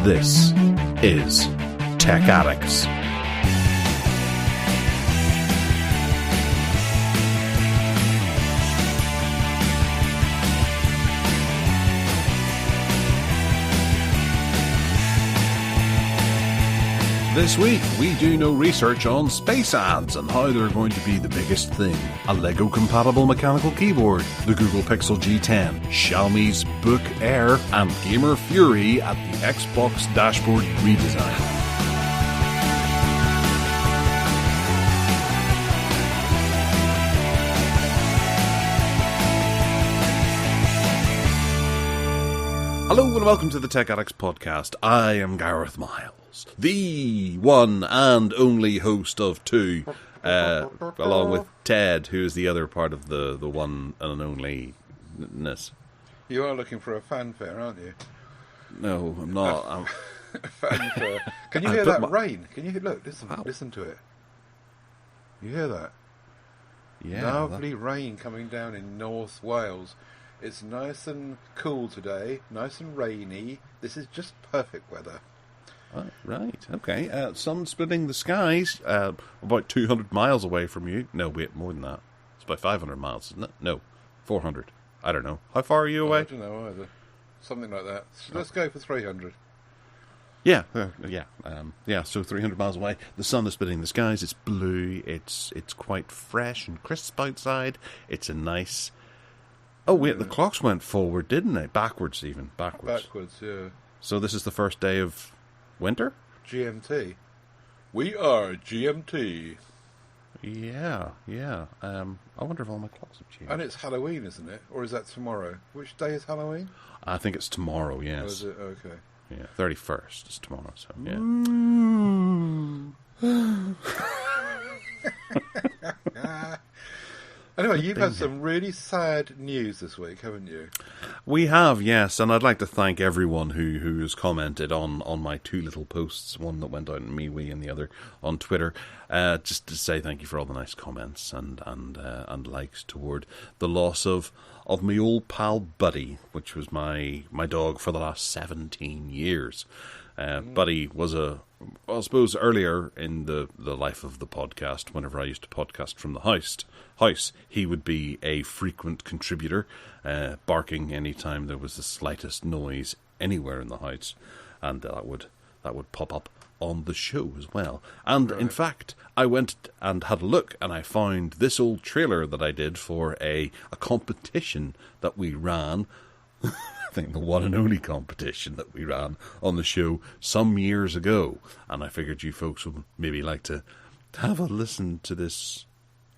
This is Tech Addicts. This week, we do no research on space ads and how they're going to be the biggest thing. A Lego-compatible mechanical keyboard, the Google Pixel G10, Xiaomi's Book Air, and Gamer Fury at the Xbox dashboard redesign. Hello and welcome to the Tech Addicts podcast. I am Gareth Miles, the one and only host of two, along with Ted, who is the other part of the one and only-ness. You are looking for a fanfare, aren't you? No, I'm not. Fanfare. Can you hear that rain? Can you look? Listen to it. You hear that? Yeah. Lovely rain coming down in North Wales. It's nice and cool today, nice and rainy. This is just perfect weather. Right, okay. Sun splitting the skies, about 200 miles away from you. No, wait, more than that. It's about 500 miles, isn't it? No, 400. I don't know. How far are you away? I don't know either. Something like that. So let's go for 300. Yeah, so 300 miles away. The sun is splitting the skies. It's blue. It's quite fresh and crisp outside. It's a nice... Oh, wait, the clocks went forward, didn't they? Backwards, even. Backwards, yeah. So this is the first day of winter? GMT. We are GMT. Yeah. I wonder if all my clocks have changed. And it's Halloween, isn't it? Or is that tomorrow? Which day is Halloween? I think it's tomorrow, yes. Oh, is it? Okay. Yeah, 31st is tomorrow, so yeah. Anyway, you've had some really sad news this week, haven't you? We have, yes, and I'd like to thank everyone who has commented on my two little posts, one that went out in MeWe and the other on Twitter, just to say thank you for all the nice comments and likes toward the loss of my old pal Buddy, which was my dog for the last 17 years. Buddy was I suppose earlier in the life of the podcast, whenever I used to podcast from the house, he would be a frequent contributor, barking anytime there was the slightest noise anywhere in the house, and that would pop up on the show as well. And in fact, I went and had a look, and I found this old trailer that I did for a competition that we ran. I think the one and only competition that we ran on the show some years ago, and I figured you folks would maybe like to have a listen to this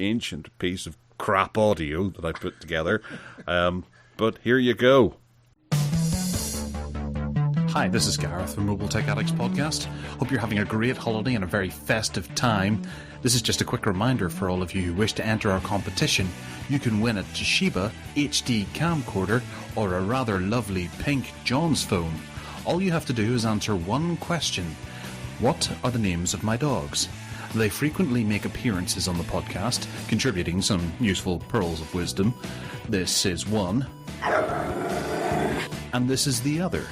ancient piece of crap audio that I put together. But here you go. Hi, this is Gareth from Mobile Tech Addicts Podcast. Hope you're having a great holiday and a very festive time. This is just a quick reminder for all of you who wish to enter our competition. You can win a Toshiba HD camcorder or a rather lovely pink John's phone. All you have to do is answer one question. What are the names of my dogs? They frequently make appearances on the podcast, contributing some useful pearls of wisdom. This is one, and this is the other.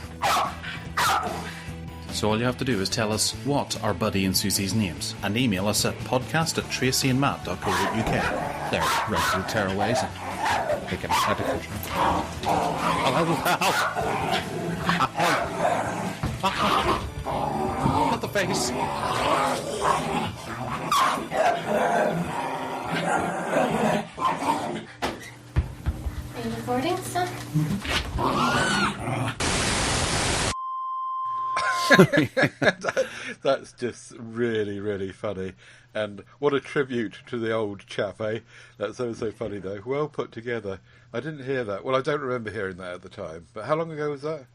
So all you have to do is tell us what are Buddy and Susie's names, and email us at podcast@tracyandmatt.co.uk. There, right through tearaways. They get out of control. Not the face. Are you recording, son? That's just really, really funny. And what a tribute to the old chap, eh? That's so funny, though. Well put together. I didn't hear that. Well, I don't remember hearing that at the time. But how long ago was that?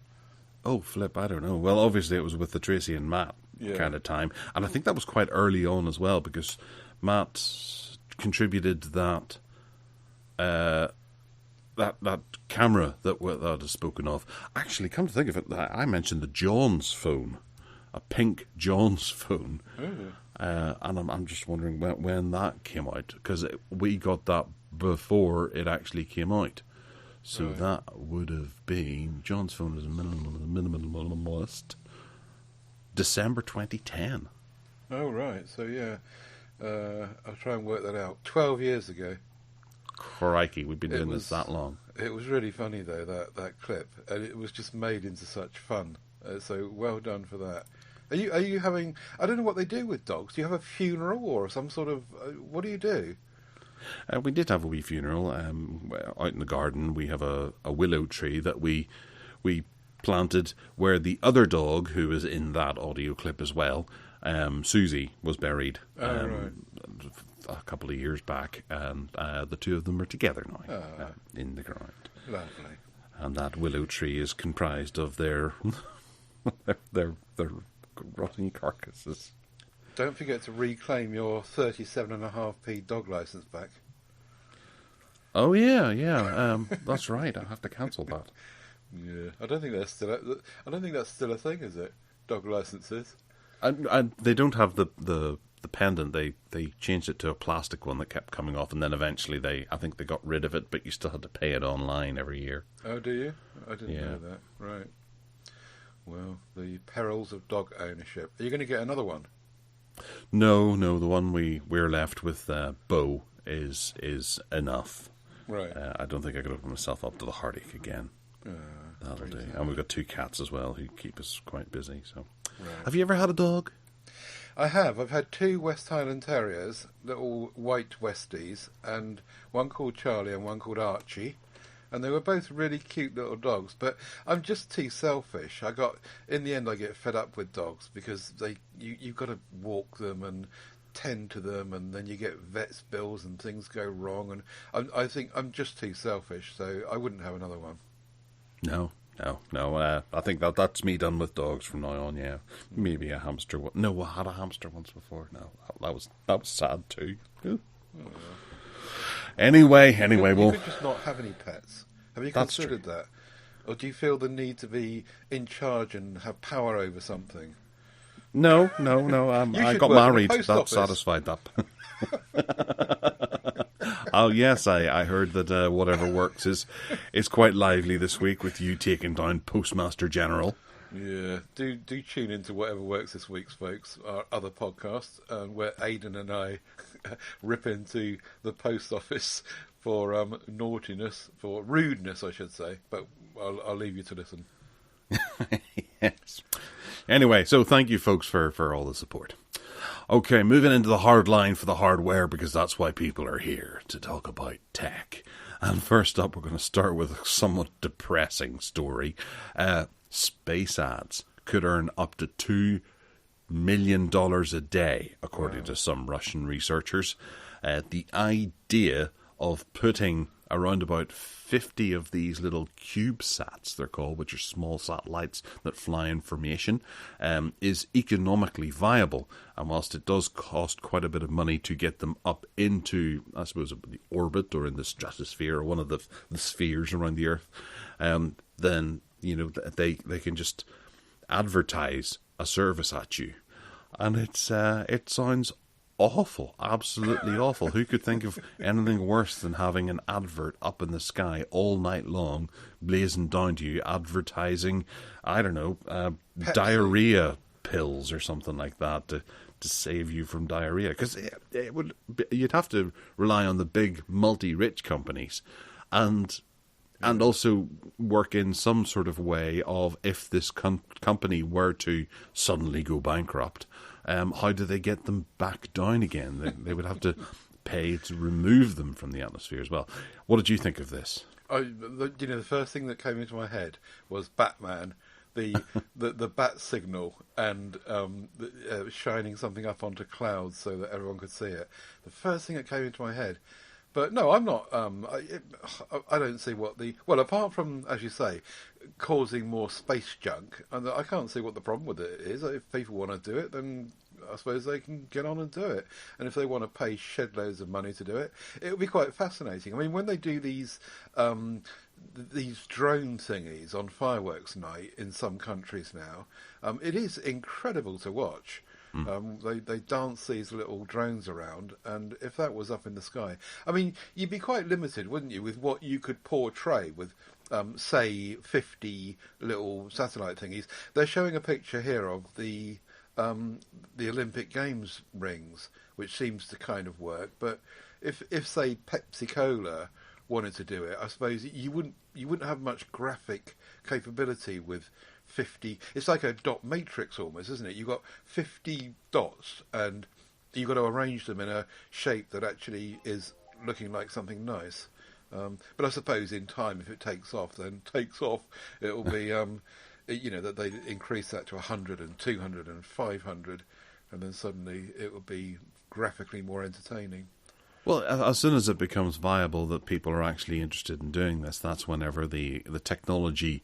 Oh, flip, I don't know. Well, obviously it was with the Tracy and Matt kind of time. And I think that was quite early on as well, because Matt contributed that that camera that I've spoken of. Actually, come to think of it, I mentioned the John's phone, a pink John's phone. And I'm just wondering when that came out, because we got that before it actually came out. So that would have been... John's phone is minimalist. December 2010. Oh, right. So, yeah. I'll try and work that out. 12 years ago. Crikey, we've been doing this that long. It was really funny, though, that clip. And it was just made into such fun. So, well done for that. Are you having... I don't know what they do with dogs. Do you have a funeral or some sort of... what do you do? We did have a wee funeral out in the garden. We have a willow tree that we planted where the other dog, who is in that audio clip as well, Susie, was buried Right. a couple of years back, and the two of them are together now in the ground. Lovely. And that willow tree is comprised of their their rotting carcasses. Don't forget to reclaim your 37.5p dog licence back. Oh yeah. That's right. I have to cancel that. Yeah, I don't think that's still a thing, is it? Dog licences. And they don't have the pendant. They changed it to a plastic one that kept coming off, and then eventually I think they got rid of it, but you still had to pay it online every year. Oh, do you? I didn't know that. Right. Well, the perils of dog ownership. Are you going to get another one? No. The one we're left with, Bo, is enough. Right. I don't think I could open myself up to the heartache again. That'll do. And we've got 2 cats as well who keep us quite busy. So, Right. Have you ever had a dog? I have. I've had 2 West Highland Terriers, little white Westies, and one called Charlie and one called Archie. And they were both really cute little dogs, but I'm just too selfish. In the end, I get fed up with dogs because you've got to walk them and tend to them, and then you get vet's bills and things go wrong. And I think I'm just too selfish, so I wouldn't have another one. No. I think that's me done with dogs from now on. Yeah, maybe a hamster. No, I had a hamster once before. No, that was sad too. Ooh. Oh. Anyway, you could just not have any pets. Have you That's considered that? Or do you feel the need to be in charge and have power over something? No. I got married. That satisfied that. Oh yes, I heard that Whatever Works is quite lively this week with you taking down Postmaster General. Yeah, do tune into Whatever Works this week, folks. Our other podcast, where Aidan and I rip into the post office for naughtiness, for rudeness, I should say. But I'll leave you to listen. Yes. Anyway, so thank you, folks, for all the support. Okay, moving into the hard line for the hardware, because that's why people are here, to talk about tech. And first up, we're going to start with a somewhat depressing story. Space ads could earn up to $2 million a day, according to some Russian researchers. The idea of putting around about 50 of these little CubeSats, they're called, which are small satellites that fly in formation, is economically viable. And whilst it does cost quite a bit of money to get them up into, I suppose, the orbit or in the stratosphere or one of the spheres around the Earth, then they can just advertise a service at you, and it sounds awful, absolutely awful. Who could think of anything worse than having an advert up in the sky all night long, blazing down to you, advertising, I don't know, diarrhea pills or something like that to save you from diarrhea? Because you'd have to rely on the big multi-rich companies, and also work in some sort of way of, if this company were to suddenly go bankrupt, how do they get them back down again? They would have to pay to remove them from the atmosphere as well. What did you think of this? The first thing that came into my head was Batman, the bat signal, and shining something up onto clouds so that everyone could see it. The first thing that came into my head. But no, I'm not. I don't see what apart from, as you say, causing more space junk, and I can't see what the problem with it is. If people want to do it, then I suppose they can get on and do it. And if they want to pay shed loads of money to do it, it would be quite fascinating. I mean, when they do these drone thingies on fireworks night in some countries now, it is incredible to watch. They dance these little drones around, and if that was up in the sky, I mean, you'd be quite limited, wouldn't you, with what you could portray with, say, 50 little satellite thingies. They're showing a picture here of the the Olympic Games rings, which seems to kind of work. But if say Pepsi Cola wanted to do it, I suppose you wouldn't have much graphic capability with 50. It's like a dot matrix almost, isn't it? You've got 50 dots, and you've got to arrange them in a shape that actually is looking like something nice. But I suppose in time, if it takes off, then takes off. It will be, that they increase that to 100 and 200 and 500, and then suddenly it will be graphically more entertaining. Well, as soon as it becomes viable that people are actually interested in doing this, that's whenever the technology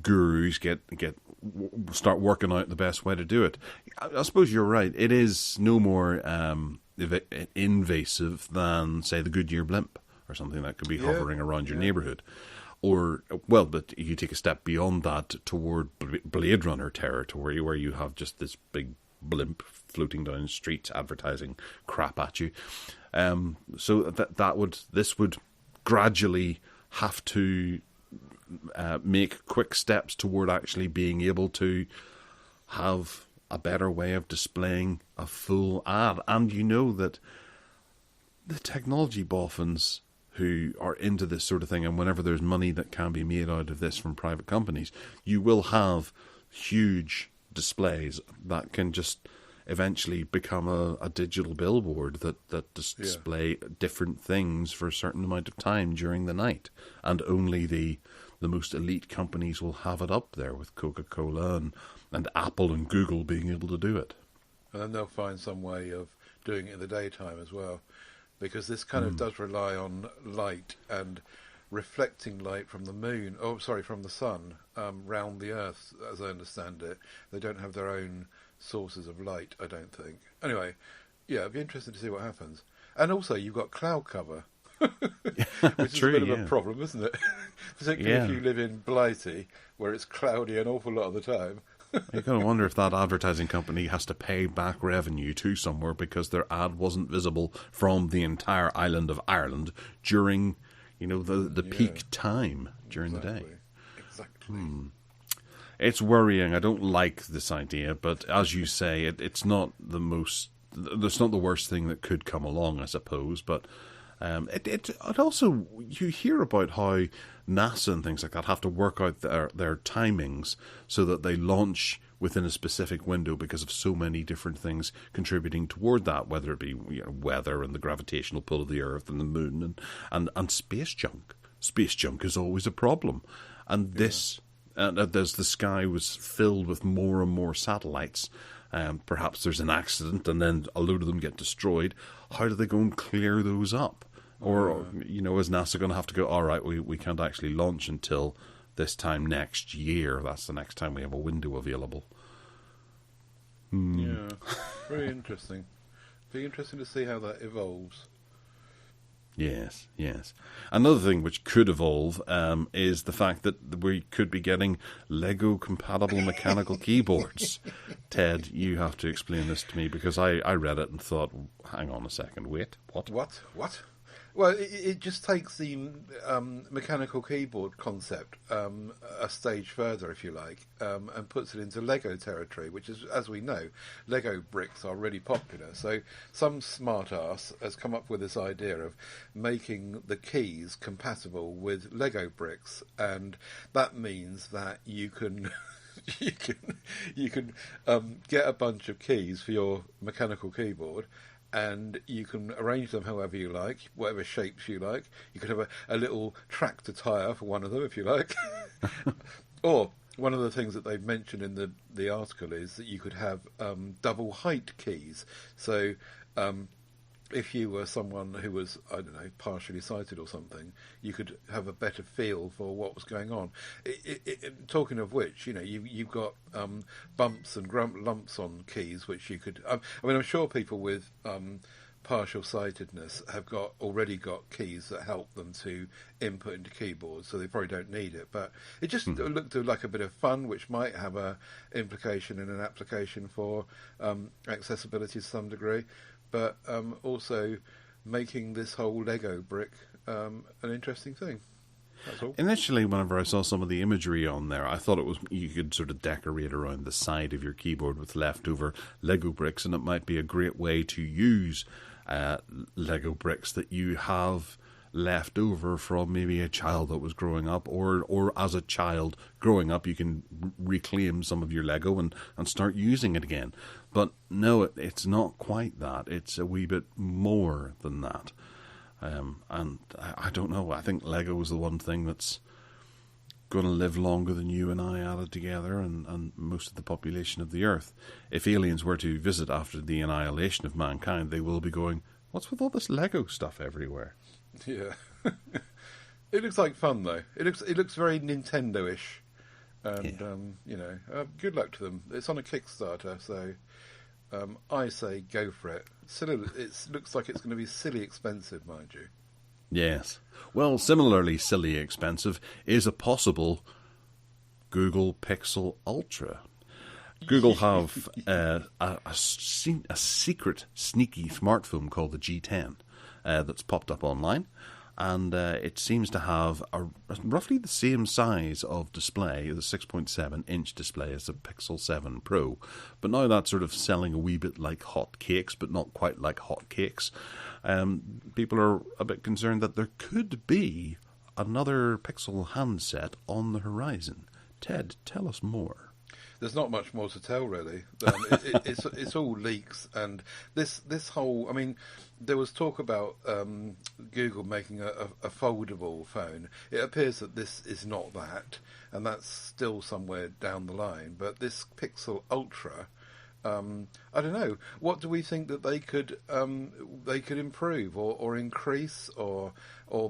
gurus start working out the best way to do it. I suppose you're right. It is no more invasive than, say, the Goodyear blimp or something that could be hovering around your neighbourhood. Or, well, but you take a step beyond that toward Blade Runner territory, where you have just this big blimp floating down the streets advertising crap at you. So this would gradually have to make quick steps toward actually being able to have a better way of displaying a full ad. And you know that the technology boffins who are into this sort of thing, and whenever there's money that can be made out of this from private companies, you will have huge displays that can just eventually become a digital billboard that display different things for a certain amount of time during the night, and only the most elite companies will have it up there, with Coca-Cola and Apple and Google being able to do it. And then they'll find some way of doing it in the daytime as well, because this kind of does rely on light and reflecting light from the moon, from the sun, round the Earth, as I understand it. They don't have their own sources of light, I don't think. Anyway, yeah, it'd be interesting to see what happens. And also, you've got cloud cover, which is a bit of a problem, isn't it? Particularly if you live in Blighty, where it's cloudy an awful lot of the time. You're going to wonder if that advertising company has to pay back revenue to somewhere because their ad wasn't visible from the entire island of Ireland during, the peak time during the day. Exactly. It's worrying. I don't like this idea, but as you say, it's not the worst thing that could come along, I suppose. But it also, you hear about how NASA and things like that have to work out their timings so that they launch within a specific window because of so many different things contributing toward that, whether it be weather and the gravitational pull of the Earth and the Moon and space junk. Space junk is always a problem, and this. As the sky was filled with more and more satellites, perhaps there's an accident and then a load of them get destroyed. How do they go and clear those up? Or, is NASA going to have to go, all right, we can't actually launch until this time next year. That's the next time we have a window available. Yeah, very interesting. Be interesting to see how that evolves. Yes. Another thing which could evolve is the fact that we could be getting Lego-compatible mechanical keyboards. Ted, you have to explain this to me, because I read it and thought, hang on a second, wait, what? What? Well, it just takes the mechanical keyboard concept a stage further, if you like, and puts it into Lego territory, which is, as we know, Lego bricks are really popular. So some smart ass has come up with this idea of making the keys compatible with Lego bricks, and that means that you can... you can get a bunch of keys for your mechanical keyboard, and you can arrange them however you like, whatever shapes you like. You could have a little tractor tyre for one of them, if you like. Or one of the things that they've mentioned in the article is that you could have double height keys. So if you were someone who was, I don't know, partially sighted or something, you could have a better feel for what was going on. Talking of which, you've got bumps and lumps on keys, which you could... I'm sure people with partial sightedness have already got keys that help them to input into keyboards, so they probably don't need it. But it just looked like a bit of fun, which might have a implication and an application for accessibility to some degree. But also making this whole Lego brick an interesting thing. That's all. Initially, whenever I saw some of the imagery on there, I thought it was you could sort of decorate around the side of your keyboard with leftover Lego bricks, and it might be a great way to use Lego bricks that you have left over from maybe a child that was growing up, or as a child growing up, you can reclaim some of your Lego and start using it again. But no, it's not quite that. It's a wee bit more than that. And I don't know. I think Lego is the one thing that's going to live longer than you and I added together and most of the population of the Earth. If aliens were to visit after the annihilation of mankind, they will be going, what's with all this Lego stuff everywhere? Yeah. It looks like fun, though. It looks very Nintendo-ish. And, good luck to them. It's on a Kickstarter, so I say go for it. It looks like it's going to be silly expensive, mind you. Yes. Well, similarly silly expensive is a possible Google Pixel Ultra. Google have a secret, sneaky smartphone called the G10 that's popped up online. And it seems to have roughly the same size of display, the 6.7-inch display as the Pixel 7 Pro. But now that's sort of selling a wee bit like hot cakes, but not quite like hot cakes. People are a bit concerned that there could be another Pixel handset on the horizon. Ted, tell us more. There's not much more to tell, really. It's all leaks, and this whole. I mean, there was talk about Google making a foldable phone. It appears that this is not that, and that's still somewhere down the line. But this Pixel Ultra, I don't know. What do we think that they could improve or increase or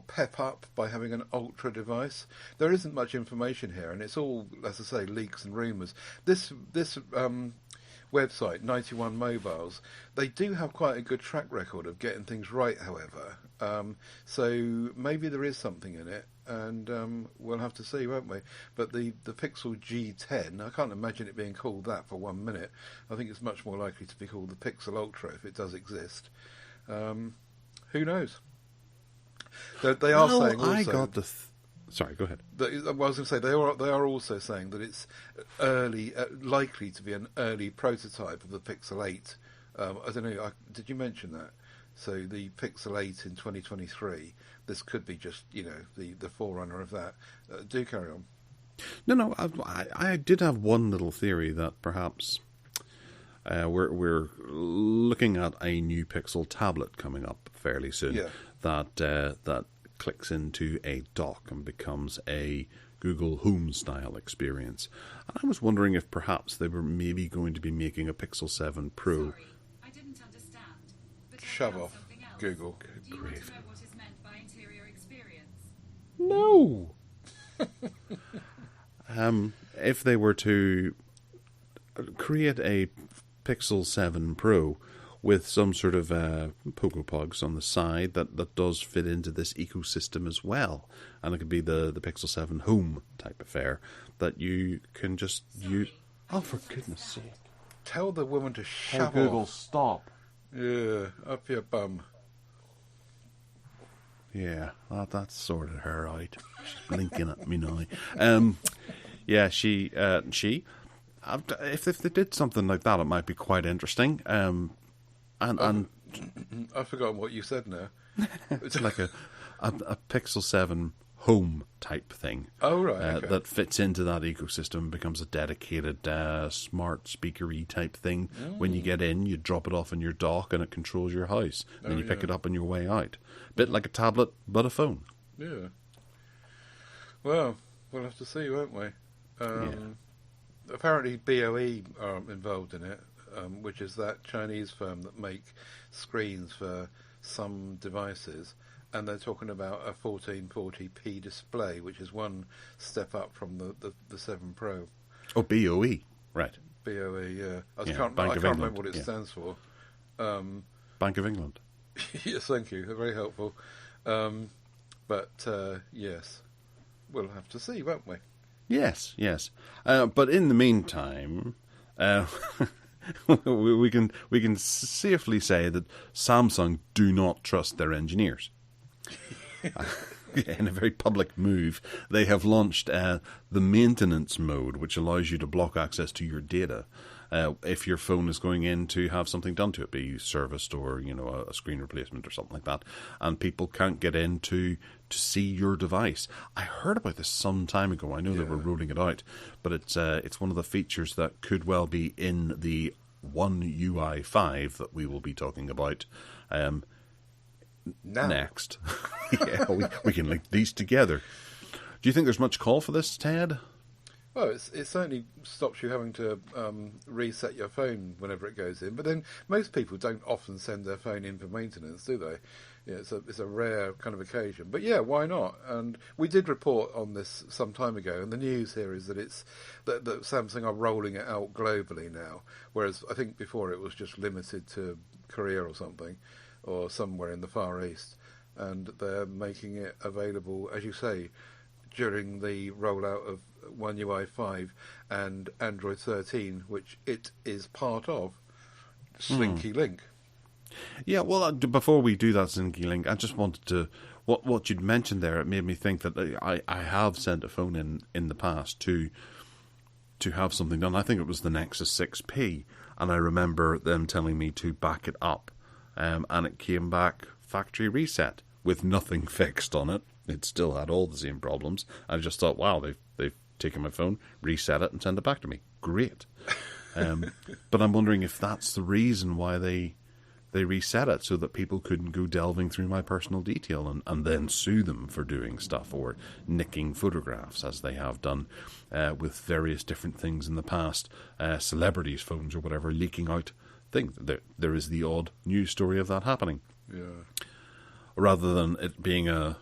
pep up by having an Ultra device? There isn't much information here, and it's all, as I say, leaks and rumours. This website, 91 Mobiles, they do have quite a good track record of getting things right, however. So maybe there is something in it, and we'll have to see, won't we? But the Pixel G10, I can't imagine it being called that for 1 minute. I think it's much more likely to be called the Pixel Ultra if it does exist. Who knows? They are saying also... I got the... Sorry, go ahead. I was going to say, they are also saying that it's early, likely to be an early prototype of the Pixel 8. I don't know, did you mention that? So the Pixel 8 in 2023, this could be just, the forerunner of that. Do carry on. No, I did have one little theory that perhaps we're looking at a new Pixel tablet coming up fairly soon. Yeah. That clicks into a dock and becomes a Google Home style experience. And I was wondering if perhaps they were maybe going to be making a Pixel 7 Pro. Sorry, I didn't understand. But Shove off, Google. Good Do you want grief. to know what is meant by interior experience? No. If they were to create a Pixel 7 Pro with some sort of Poco Pogs on the side that does fit into this ecosystem as well, and it could be the Pixel 7 Home type affair that you can just use. Oh, for goodness sake! Tell the woman to shove Google, off. stop. Yeah, up your bum. Yeah, that's sorted her out. She's blinking at me now. Yeah, she. If they did something like that, it might be quite interesting. And I've forgotten what you said now. it's like a Pixel 7 Home type thing. Oh, right. Okay. That fits into that ecosystem, becomes a dedicated smart speakery type thing. When you get in, you drop it off in your dock and it controls your house. Then you pick it up on your way out. Bit like a tablet, but a phone. Yeah. Well, we'll have to see, won't we? Apparently BOE are involved in it, which is that Chinese firm that make screens for some devices. And they're talking about a 1440p display, which is one step up from the 7 Pro. Oh, BOE. Right. BOE, yeah. I Yeah, can't Bank of remember England, what it yeah. stands for. Bank of England. Yes, thank you. They're very helpful. Yes, we'll have to see, won't we? Yes. But in the meantime, we can safely say that Samsung do not trust their engineers. in a very public move, they have launched the maintenance mode, which allows you to block access to your data if your phone is going in to have something done to it, be serviced or a screen replacement or something like that, and people can't get in to see your device. I heard about this some time ago. I know they were rolling it out, but it's one of the features that could well be in the One UI 5 that we will be talking about next. Yeah, we can link these together. Do you think there's much call for this, Ted? Well, it certainly stops you having to reset your phone whenever it goes in. But then most people don't often send their phone in for maintenance, do they? Yeah, it's a rare kind of occasion. But yeah, why not? And we did report on this some time ago, and the news here is that that Samsung are rolling it out globally now, whereas I think before it was just limited to Korea or something, or somewhere in the Far East, and they're making it available, as you say, during the rollout of One UI 5 and Android 13, which it is part of. Slinky Link. Yeah, well, before we do that Slinky Link, I just wanted to... What you'd mentioned there, it made me think that I have sent a phone in the past to have something done. I think it was the Nexus 6P, and I remember them telling me to back it up, and it came back factory reset with nothing fixed on it. It still had all the same problems. I just thought, wow, they've taken my phone, reset it, and sent it back to me. Great. But I'm wondering if that's the reason why they reset it, so that people couldn't go delving through my personal detail and then sue them for doing stuff or nicking photographs, as they have done with various different things in the past. Celebrities' phones or whatever leaking out things. There is the odd news story of that happening. Yeah. Rather than it being a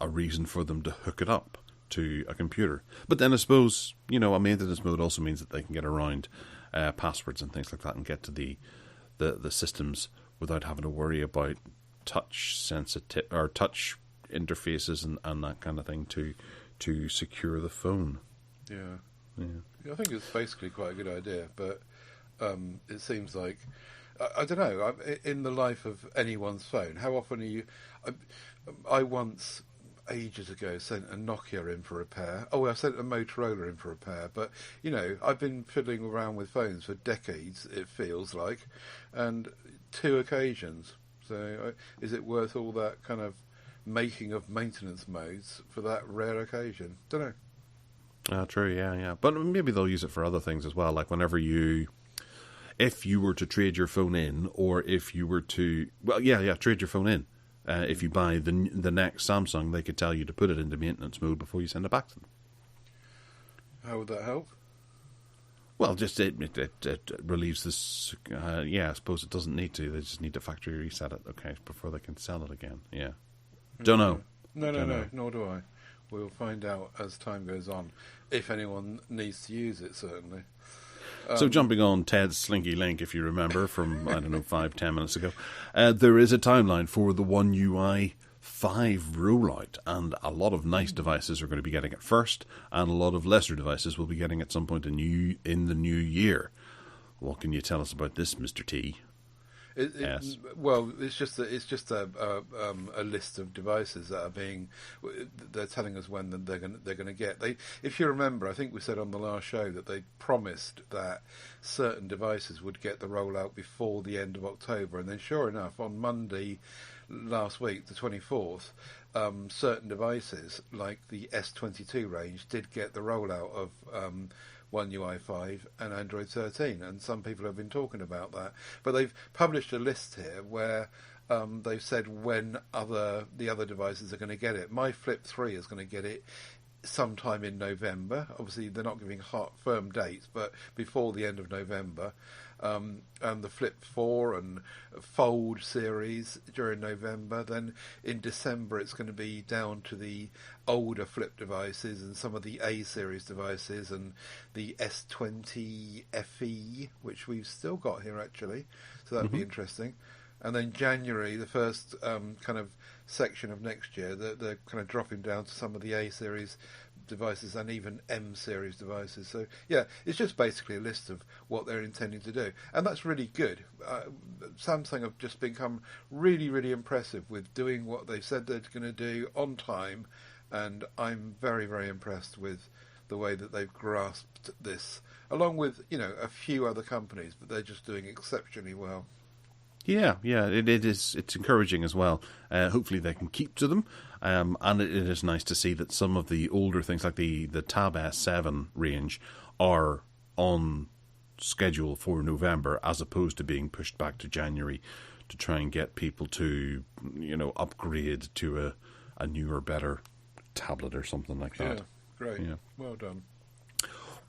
reason for them to hook it up to a computer. But then I suppose, a maintenance mode also means that they can get around passwords and things like that and get to the systems without having to worry about touch sensitive or touch interfaces and that kind of thing to secure the phone. Yeah. I think it's basically quite a good idea, but it seems like I don't know. In the life of anyone's phone, how often are you? I once, ages ago, sent a Nokia in for repair. Oh, I sent a Motorola in for repair. But, I've been fiddling around with phones for decades, it feels like, and 2 occasions. So is it worth all that kind of making of maintenance modes for that rare occasion? Don't know. True, yeah. But maybe they'll use it for other things as well, like whenever if you were to trade your phone in, or if you were to... Well, trade your phone in. If you buy the next Samsung, they could tell you to put it into maintenance mode before you send it back to them. How would that help? Well, just it relieves this... I suppose it doesn't need to. They just need to factory reset it, before they can sell it again. Yeah. Don't know. No, nor do I. We'll find out as time goes on, if anyone needs to use it, certainly. So jumping on Ted's Slinky Link, if you remember, from, 5-10 minutes ago, there is a timeline for the One UI 5 rollout, and a lot of nice devices are going to be getting it first, and a lot of lesser devices will be getting it at some point in the new year. What can you tell us about this, Mr. T? Yes. Well, it's just a list of devices that are being. They're telling us when they're going to get. If you remember, I think we said on the last show that they promised that certain devices would get the rollout before the end of October, and then sure enough, on Monday last week, the 24th, certain devices like the S22 range did get the rollout of One UI 5 and Android 13, and some people have been talking about that. But they've published a list here where they've said when the other devices are going to get it. My Flip 3 is going to get it sometime in November. Obviously, they're not giving firm dates, but before the end of November. And the Flip 4 and Fold series during November. Then in December it's going to be down to the older Flip devices and some of the A series devices and the S20 FE, which we've still got here actually. So that'd be interesting. And then January, the first kind of section of next year, they're kind of dropping down to some of the A series devices and even M series devices. So yeah, it's just basically a list of what they're intending to do, and that's really good. Samsung have just become really, really impressive with doing what they said they're going to do on time, and I'm very, very impressed with the way that they've grasped this, along with a few other companies, but they're just doing exceptionally well. Yeah, it is. It's encouraging as well. Hopefully they can keep to them, and it is nice to see that some of the older things, like the Tab S7 range, are on schedule for November, as opposed to being pushed back to January to try and get people to upgrade to a newer, better tablet or something like that. Yeah, great. Yeah. Well done.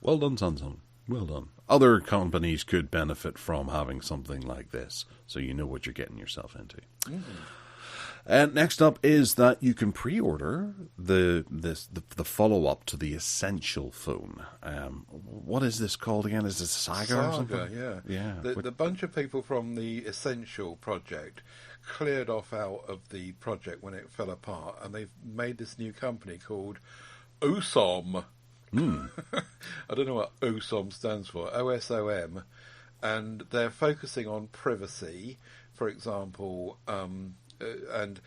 Well done, Samsung. Well done. Other companies could benefit from having something like this, so you know what you're getting yourself into. Next up is that you can pre-order the follow-up to the Essential phone. What is this called again? Is it Saga or something? Yeah. The bunch of people from the Essential project cleared off out of the project when it fell apart, and they've made this new company called OSOM. I don't know what OSOM stands for. OSOM, and they're focusing on privacy, for example, and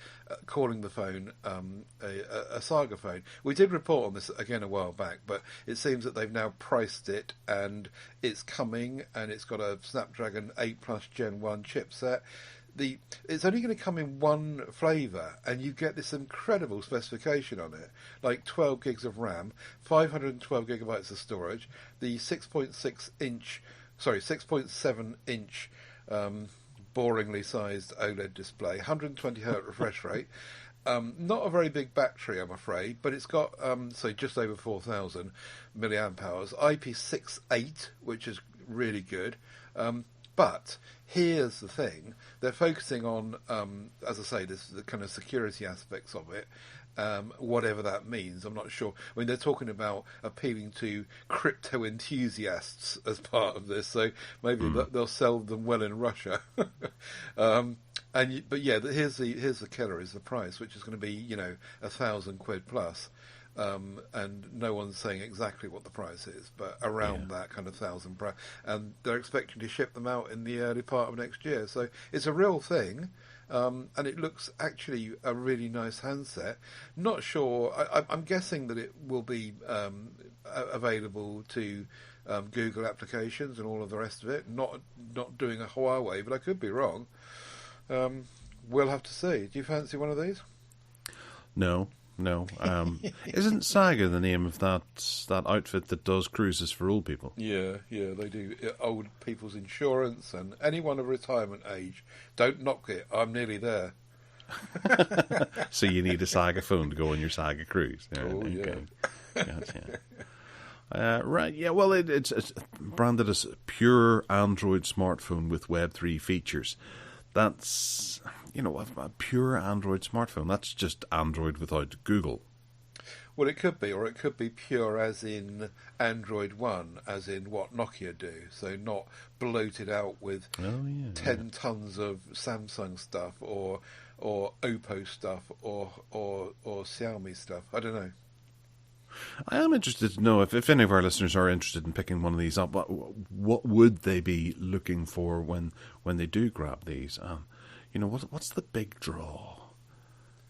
calling the phone a Saga phone. We did report on this again a while back, but it seems that they've now priced it, and it's coming, and it's got a Snapdragon 8 Plus Gen 1 chipset. It's only going to come in one flavour, and you get this incredible specification on it, like 12 gigs of RAM, 512 gigabytes of storage, the 6.7 inch boringly sized OLED display, 120 Hz refresh rate. Not a very big battery, I'm afraid, but it's got just over 4,000 milliamp hours, IP68, which is really good. But here's the thing: they're focusing on, as I say, the kind of security aspects of it. Whatever that means, I'm not sure. I mean, they're talking about appealing to crypto enthusiasts as part of this, so maybe they'll sell them well in Russia. But yeah, here's the killer: is the price, which is going to be £1,000 plus. And no one's saying exactly what the price is, but around that kind of 1,000 price. And they're expecting to ship them out in the early part of next year. So it's a real thing, and it looks actually a really nice handset. Not sure. I'm guessing that it will be available to Google applications and all of the rest of it. Not doing a Huawei, but I could be wrong. We'll have to see. Do you fancy one of these? No. Isn't Saga the name of that outfit that does cruises for old people? Yeah, they do. Old people's insurance and anyone of retirement age. Don't knock it. I'm nearly there. So you need a Saga phone to go on your Saga cruise. Yeah, oh, yeah. Okay. Gotcha. Right, yeah, well, it's branded as a pure Android smartphone with Web3 features. That's... a pure Android smartphone. That's just Android without Google. Well, it could be, or it could be pure as in Android One, as in what Nokia do. So not bloated out with 10 tons of Samsung stuff, or Oppo stuff, or Xiaomi stuff. I don't know. I am interested to know if any of our listeners are interested in picking one of these up. What would they be looking for when they do grab these? What's the big draw?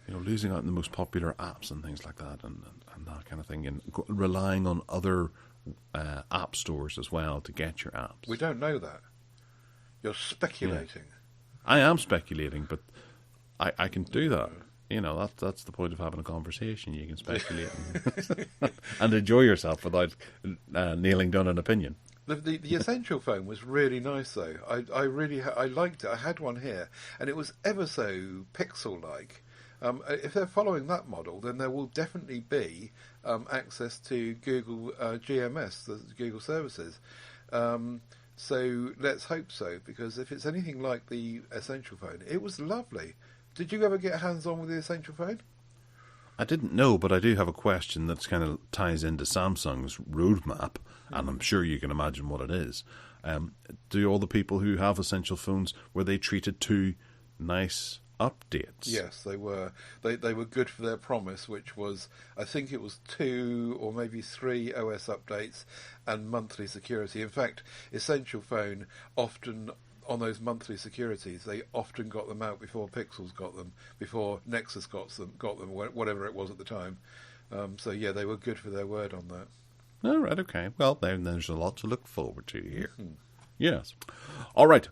Losing out in the most popular apps and things like that, and that kind of thing, and relying on other app stores as well to get your apps. We don't know that. You're speculating. Yeah. I am speculating, but I can do that. That's the point of having a conversation. You can speculate and enjoy yourself without nailing down an opinion. The Essential phone was really nice, though. I really liked it. I had one here, and it was ever so pixel-like. If they're following that model, then there will definitely be access to Google GMS, the Google services. So let's hope so, because if it's anything like the Essential phone, it was lovely. Did you ever get hands-on with the Essential phone? I didn't know, but I do have a question that kind of ties into Samsung's roadmap, and I'm sure you can imagine what it is. Do all the people who have Essential phones, were they treated to nice updates. Yes, they were. They were good for their promise, which was, I think it was 2 or maybe 3 OS updates and monthly security. In fact, Essential Phone often, on those monthly securities, they often got them out before Pixels got them, before Nexus got them, whatever it was at the time. So yeah, they were good for their word on that. All right, okay. Well, then there's a lot to look forward to here. Yes. All right.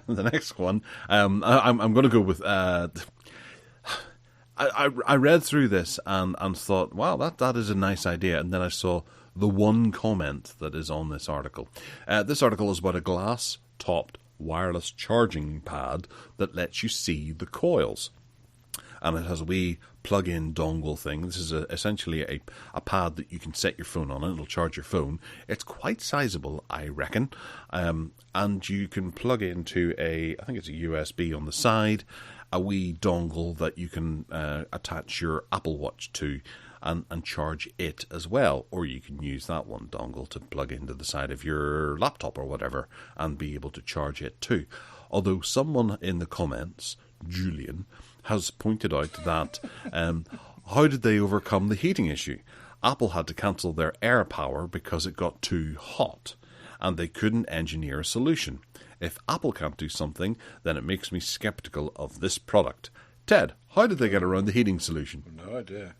The next one, I'm going to go with. I read through this and thought, wow, that is a nice idea. And then I saw the one comment that is on this article. This article is about a glass-topped wireless charging pad that lets you see the coils. And it has a wee plug-in dongle thing. This is essentially a pad that you can set your phone on, and it'll charge your phone. It's quite sizable, I reckon. And you can plug into I think it's a USB on the side, a wee dongle that you can attach your Apple Watch to and charge it as well. Or you can use that one dongle to plug into the side of your laptop or whatever and be able to charge it too. Although someone in the comments, Julian, has pointed out that how did they overcome the heating issue? Apple had to cancel their AirPower because it got too hot, and they couldn't engineer a solution. If Apple can't do something, then it makes me skeptical of this product. Ted, how did they get around the heating solution? No idea.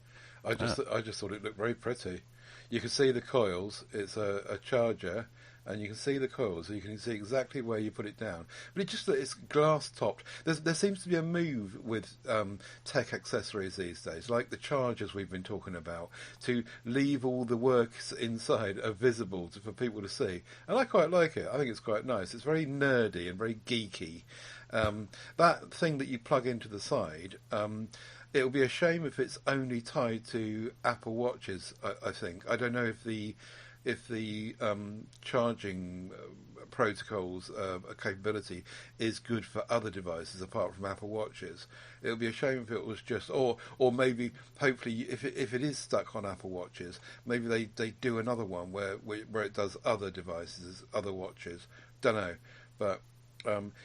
I just thought it looked very pretty. You can see the coils. It's a charger, and you can see the coils, so you can see exactly where you put it down. But it's glass topped. There seems to be a move with tech accessories these days, like the chargers we've been talking about, to leave all the works inside are visible for people to see. And I quite like it. I think it's quite nice. It's very nerdy and very geeky. That thing that you plug into the side, it'll be a shame if it's only tied to Apple Watches, I think. I don't know if the charging protocols capability is good for other devices apart from Apple Watches. It would be a shame if it was just, or maybe, hopefully, if it is stuck on Apple Watches, maybe they do another one where it does other devices, other watches. Don't know, but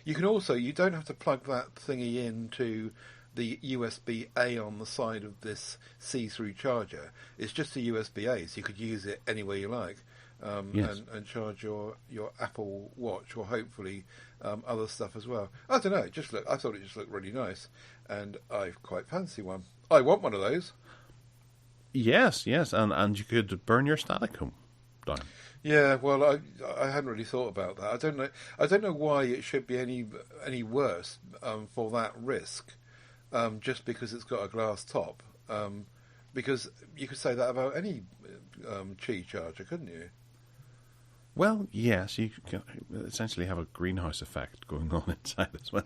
you don't have to plug that thingy into the USB-A on the side of this see-through charger. It's just a USB-A, so you could use it anywhere you like, Yes. and charge your Apple Watch, or hopefully other stuff as well. I don't know. I thought it just looked really nice, and I quite fancy one. I want one of those. Yes, and you could burn your static home down. Yeah, well, I hadn't really thought about that. I don't know why it should be any worse for that risk. Just because it's got a glass top, because you could say that about any Qi charger, couldn't you? Well, yes, you can essentially have a greenhouse effect going on inside as well.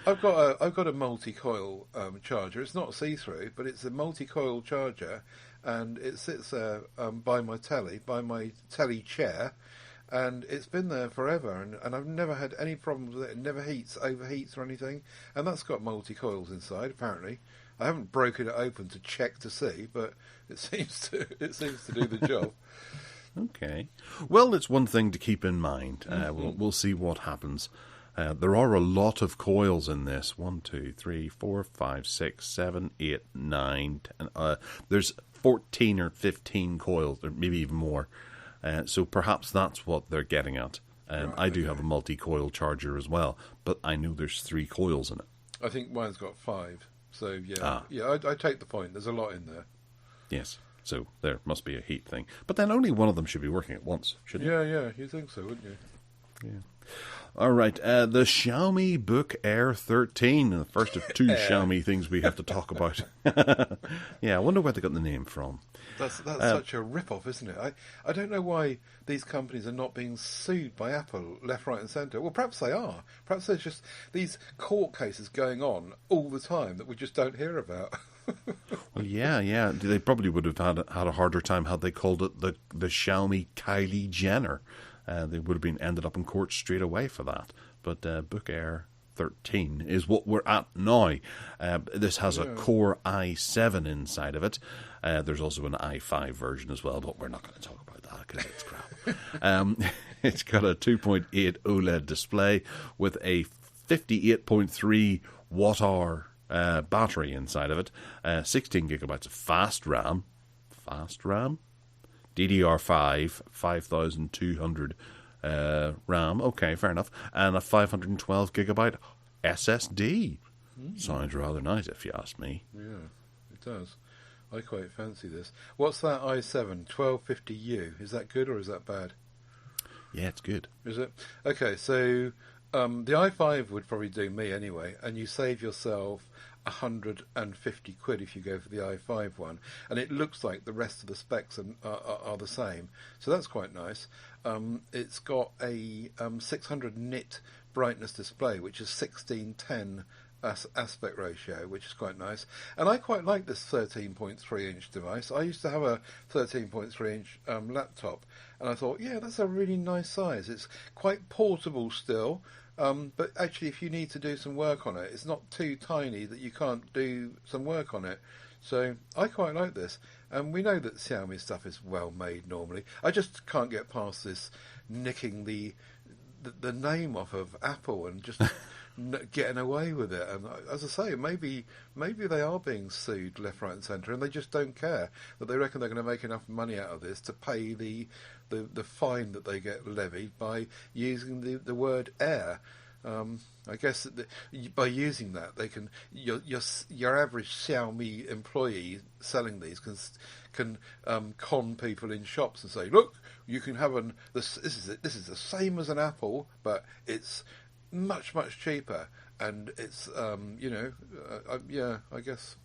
I've got a multi-coil charger. It's not see-through, but it's a multi-coil charger, and it sits there by my telly chair, and it's been there forever, and I've never had any problems with it. It never overheats or anything, and that's got multi-coils inside, apparently. I haven't broken it open to check to see, but it seems to do the job. Okay. Well, it's one thing to keep in mind. We'll see what happens. There are a lot of coils in this. 1, 2, 3, 4, 5, 6, 7, 8, 9, 10. There's 14 or 15 coils, or maybe even more. So perhaps that's what they're getting at. Right, I do have a multi-coil charger as well, but I know there's 3 coils in it. I think mine's got 5. So yeah, I take the point. There's a lot in there. Yes. So there must be a heat thing. But then only one of them should be working at once, shouldn't it? Yeah, you think so, wouldn't you? Yeah. All right, the Xiaomi Book Air 13, the first of 2 Xiaomi things we have to talk about. Yeah, I wonder where they got the name from. That's such a rip-off, isn't it? I don't know why these companies are not being sued by Apple left, right and centre. Well, perhaps they are. Perhaps there's just these court cases going on all the time that we just don't hear about. Well, yeah. They probably would have had a harder time had they called it the Xiaomi Kylie Jenner. They would have ended up in court straight away for that. But Book Air 13 is what we're at now. This has a Core i7 inside of it. There's also an i5 version as well, but we're not going to talk about that because it's crap. It's got a 2.8 OLED display with a 58.3 watt hour battery inside of it, 16 gigabytes of fast RAM, DDR5, 5200 RAM, okay, fair enough, and a 512 gigabyte SSD. Sounds rather nice if you ask me. Yeah, it does. I quite fancy this. What's that i7 1250U? Is that good or is that bad? Yeah, it's good. Is it? Okay, so the i5 would probably do me anyway, and you save yourself 150 quid if you go for the i5 one, and it looks like the rest of the specs are the same, so that's quite nice. It's got a 600 nit brightness display, which is 16:10 aspect ratio, which is quite nice, and I quite like this 13.3 inch device. I used to have a 13.3 inch laptop, and I thought, yeah, that's a really nice size. It's quite portable still, but actually if you need to do some work on it, it's not too tiny that you can't do some work on it. So I quite like this, and we know that Xiaomi stuff is well made normally. I just can't get past this nicking the name off of Apple and just getting away with it. And as I say, maybe they are being sued left, right, and centre, and they just don't care. That they reckon they're going to make enough money out of this to pay the fine that they get levied by using the word Air. I guess that by using that, they can your average Xiaomi employee selling these can con people in shops and say, look, you can have this is the same as an Apple, but it's much cheaper, and it's yeah, I guess,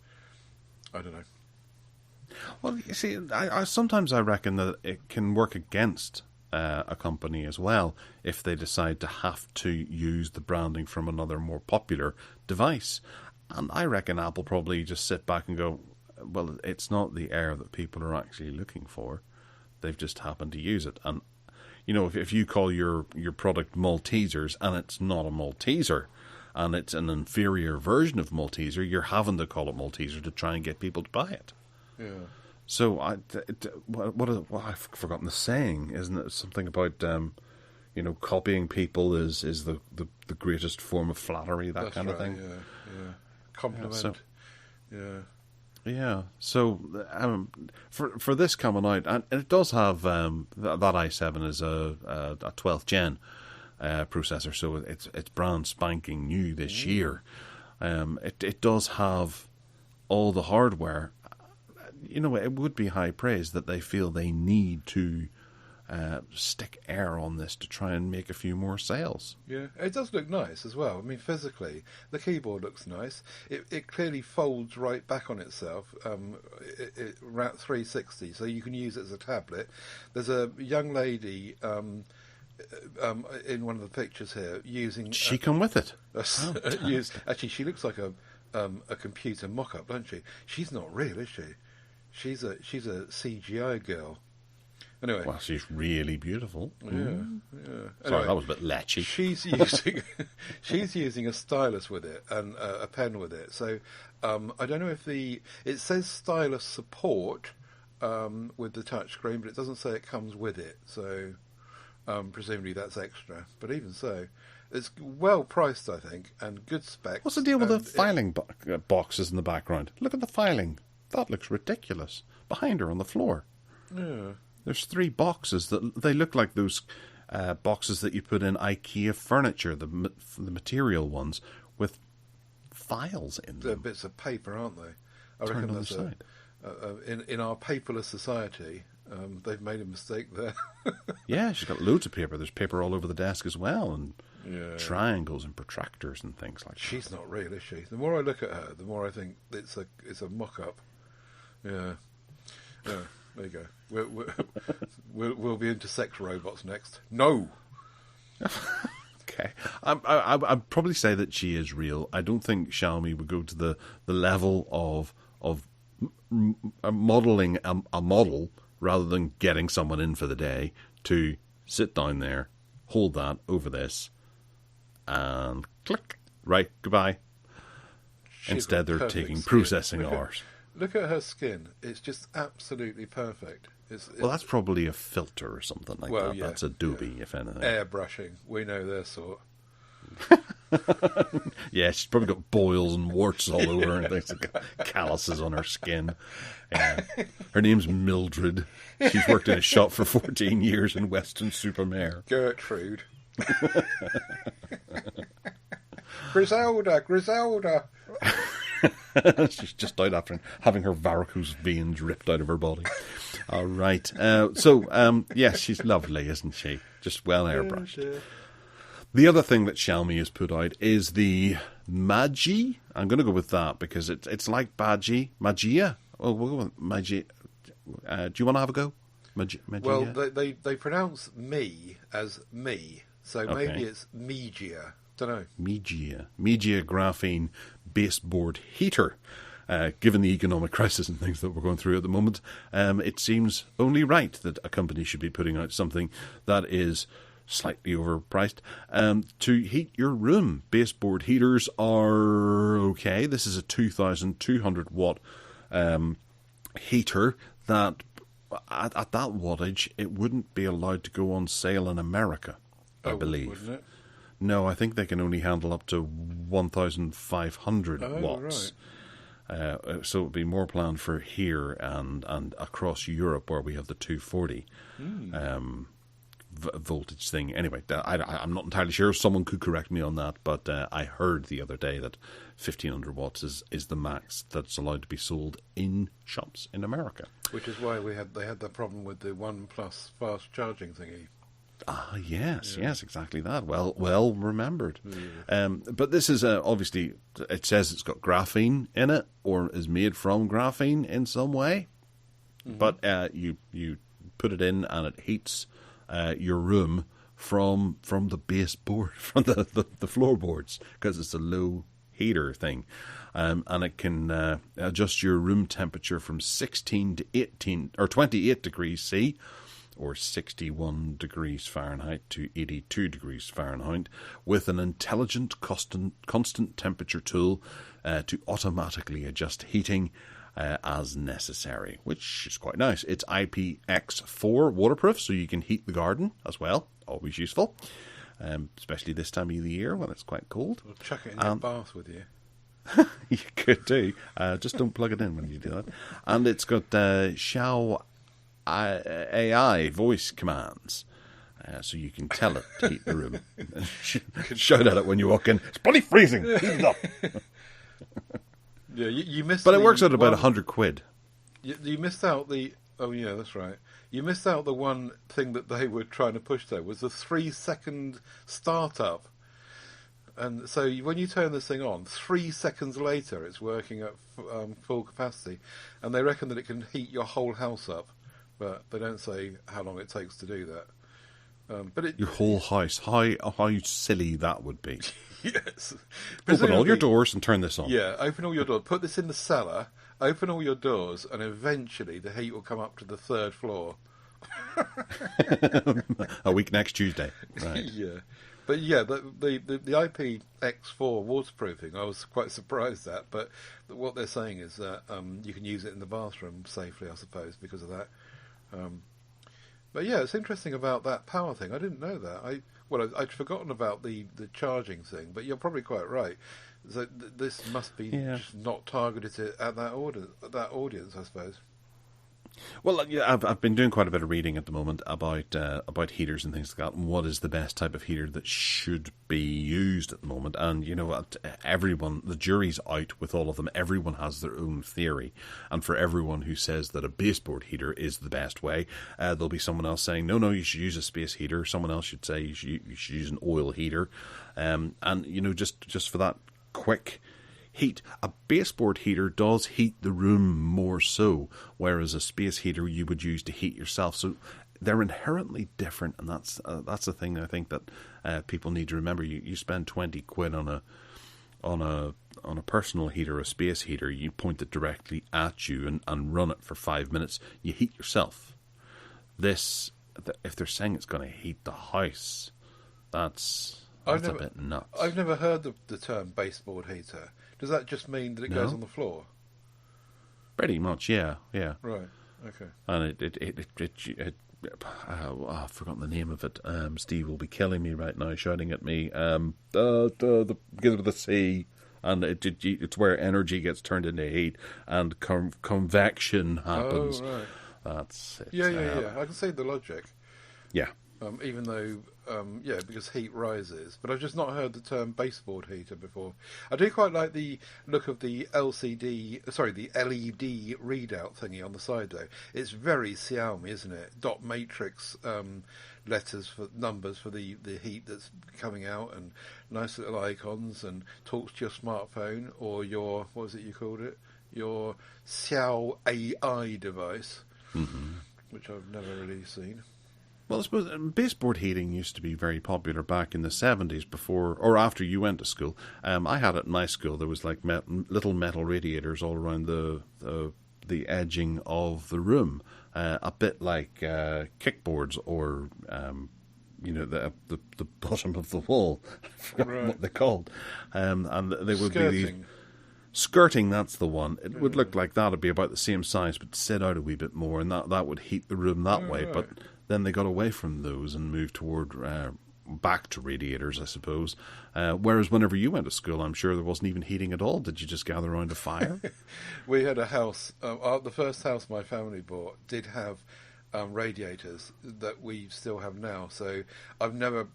I don't know. Well, you see, I sometimes I reckon that it can work against a company as well if they decide to have to use the branding from another more popular device. And I reckon Apple probably just sit back and go, well, it's not the Air that people are actually looking for. They've just happened to use it. And, you know, if you call your product Maltesers and it's not a Malteser, and it's an inferior version of Malteser, you're having to call it Malteser to try and get people to buy it. Yeah. So I've forgotten the saying, isn't it? Something about copying people is the greatest form of flattery, that That's kind right, of thing. Yeah. Compliment. Yeah. So for this coming out, and it does have that i7 is a 12th gen processor, so it's brand spanking new this year. It does have all the hardware. You know, it would be high praise that they feel they need to stick Air on this to try and make a few more sales. Yeah, it does look nice as well. I mean, physically, the keyboard looks nice. It clearly folds right back on itself, it 360, so you can use it as a tablet. There's a young lady in one of the pictures here using. She come with it. Actually, she looks like a computer mock-up, doesn't she? She's not real, is she? She's a CGI girl. Anyway, Well, she's really beautiful. yeah. Sorry, Anyway, that was a bit lechy. She's using a stylus with it and a pen with it. So I don't know if it says stylus support with the touchscreen, but it doesn't say it comes with it. So presumably that's extra. But even so, it's well priced, I think, and good specs. What's the deal with the filing boxes in the background? Look at the filing. That looks ridiculous. Behind her on the floor. Yeah. There's 3 boxes that they look like those boxes that you put in IKEA furniture, the material ones with files in them. They're bits of paper, aren't they? I Turn reckon on that's the side. in our paperless society. They've made a mistake there. Yeah, she's got loads of paper. There's paper all over the desk as well, and Yeah. triangles and protractors and things like that. She's not real, is she? The more I look at her, the more I think it's a mock-up. Yeah. Yeah. There you go. We'll be into sex robots next. No. Okay, I'd probably say that she is real. I don't think Xiaomi would go to the level of modelling a model rather than getting someone in for the day to sit down there, hold that over this, and click. Right, goodbye. Instead, they're taking processing hours. Look at her skin. It's just absolutely perfect. Well, that's probably a filter or something like that. Yeah, That's Adobe, if anything. Airbrushing. We know their sort. Yeah, she's probably got boils and warts all over her and things like calluses on her skin. Her name's Mildred. She's worked in a shop for 14 years in Weston-super-Mare. Gertrude. Griselda. She's just died after having her varicose veins ripped out of her body. All right. Yes, she's lovely, isn't she? Just well airbrushed. The other thing that Xiaomi has put out is the Magi. I'm going to go with that because it's like Magia. Oh, we'll go with Magi. Do you want to have a go? Magia? Well, they pronounce me as me, so Okay. maybe it's Megia. Don't know. Megia graphene baseboard heater. Given the economic crisis and things that we're going through at the moment, it seems only right that a company should be putting out something that is slightly overpriced to heat your room. Baseboard heaters are okay. This is a 2,200 watt heater that at that wattage it wouldn't be allowed to go on sale in America, I believe. Wouldn't it? No, I think they can only handle up to 1,500 watts. Right. So it would be more planned for here and across Europe where we have the 240 voltage thing. Anyway, I'm not entirely sure. Someone could correct me on that, but I heard the other day that 1,500 watts is the max that's allowed to be sold in shops in America. Which is why they had the problem with the OnePlus fast charging thingy. Ah, yes, exactly that. Well remembered. But this is obviously, it says it's got graphene in it, or is made from graphene in some way. Mm-hmm. But you put it in and it heats your room from the baseboard, from the floorboards, because it's a low heater thing. And it can adjust your room temperature from 16 to 18 or 28 degrees C, or 61 degrees Fahrenheit to 82 degrees Fahrenheit, with an intelligent constant temperature tool to automatically adjust heating as necessary, which is quite nice. It's IPX4 waterproof, so you can heat the garden as well. Always useful, especially this time of the year when it's quite cold. We'll chuck it in your bath with you. You could do. Just don't plug it in when you do that. And it's got Xiao AI voice commands, so you can tell it to heat the room. Shout at it when you walk in. It's bloody freezing. Heat it up. Yeah, you missed. But it works out about £100. You missed out the. Oh yeah, that's right. You missed out the one thing that they were trying to push there was the 3-second startup. And so when you turn this thing on, 3 seconds later it's working at full capacity, and they reckon that it can heat your whole house up. But they don't say how long it takes to do that. But Your whole house. How silly that would be. Yes. Open all your doors and turn this on. Yeah, open all your doors. Put this in the cellar. Open all your doors, and eventually the heat will come up to the 3rd floor. A week next Tuesday. Right. Yeah. But yeah, the IPX4 waterproofing, I was quite surprised at. But what they're saying is that you can use it in the bathroom safely, I suppose, because of that. But yeah, it's interesting about that power thing. I didn't know that. I'd forgotten about the charging thing, but you're probably quite right. So this must be just not targeted at that audience, I suppose. Well, yeah, I've been doing quite a bit of reading at the moment about heaters and things like that, and what is the best type of heater that should be used at the moment. And you know what, the jury's out with all of them. Everyone has their own theory, and for everyone who says that a baseboard heater is the best way, there'll be someone else saying no, you should use a space heater. Someone else should say you should use an oil heater, and you know, just for that quick heat. A baseboard heater does heat the room more so, whereas a space heater you would use to heat yourself. So they're inherently different, and that's the thing I think that people need to remember. You spend £20 on a personal heater, a space heater. You point it directly at you and run it for 5 minutes. You heat yourself. This, if they're saying it's going to heat the house, that's a bit nuts. I've never heard the term baseboard heater. Does that just mean that it goes on the floor? Pretty much, yeah. Right. Okay. And it I've forgotten the name of it. Steve will be killing me right now, shouting at me. The begins with a C, and it's where energy gets turned into heat, and convection happens. Oh, right. That's it. Yeah. I can see the logic. Yeah. Even though, because heat rises. But I've just not heard the term baseboard heater before. I do quite like the look of the the LED readout thingy on the side, though. It's very Xiaomi, isn't it? Dot matrix letters for numbers for the heat that's coming out, and nice little icons, and talks to your smartphone or your, what was it you called it? Your Xiao AI device, which I've never really seen. Well, I suppose baseboard heating used to be very popular back in the 70s before or after you went to school. I had it in my school. There was like little metal radiators all around the edging of the room, a bit like kickboards or the bottom of the wall. I forgot what they're called. And they would be skirting. That's the one. It would look like that. It'd be about the same size, but sit out a wee bit more, and that would heat the room that way. Right. But then they got away from those and moved toward back to radiators, I suppose. Whereas whenever you went to school, I'm sure there wasn't even heating at all. Did you just gather around a fire? We had a house. The first house my family bought did have radiators that we still have now. So I've never,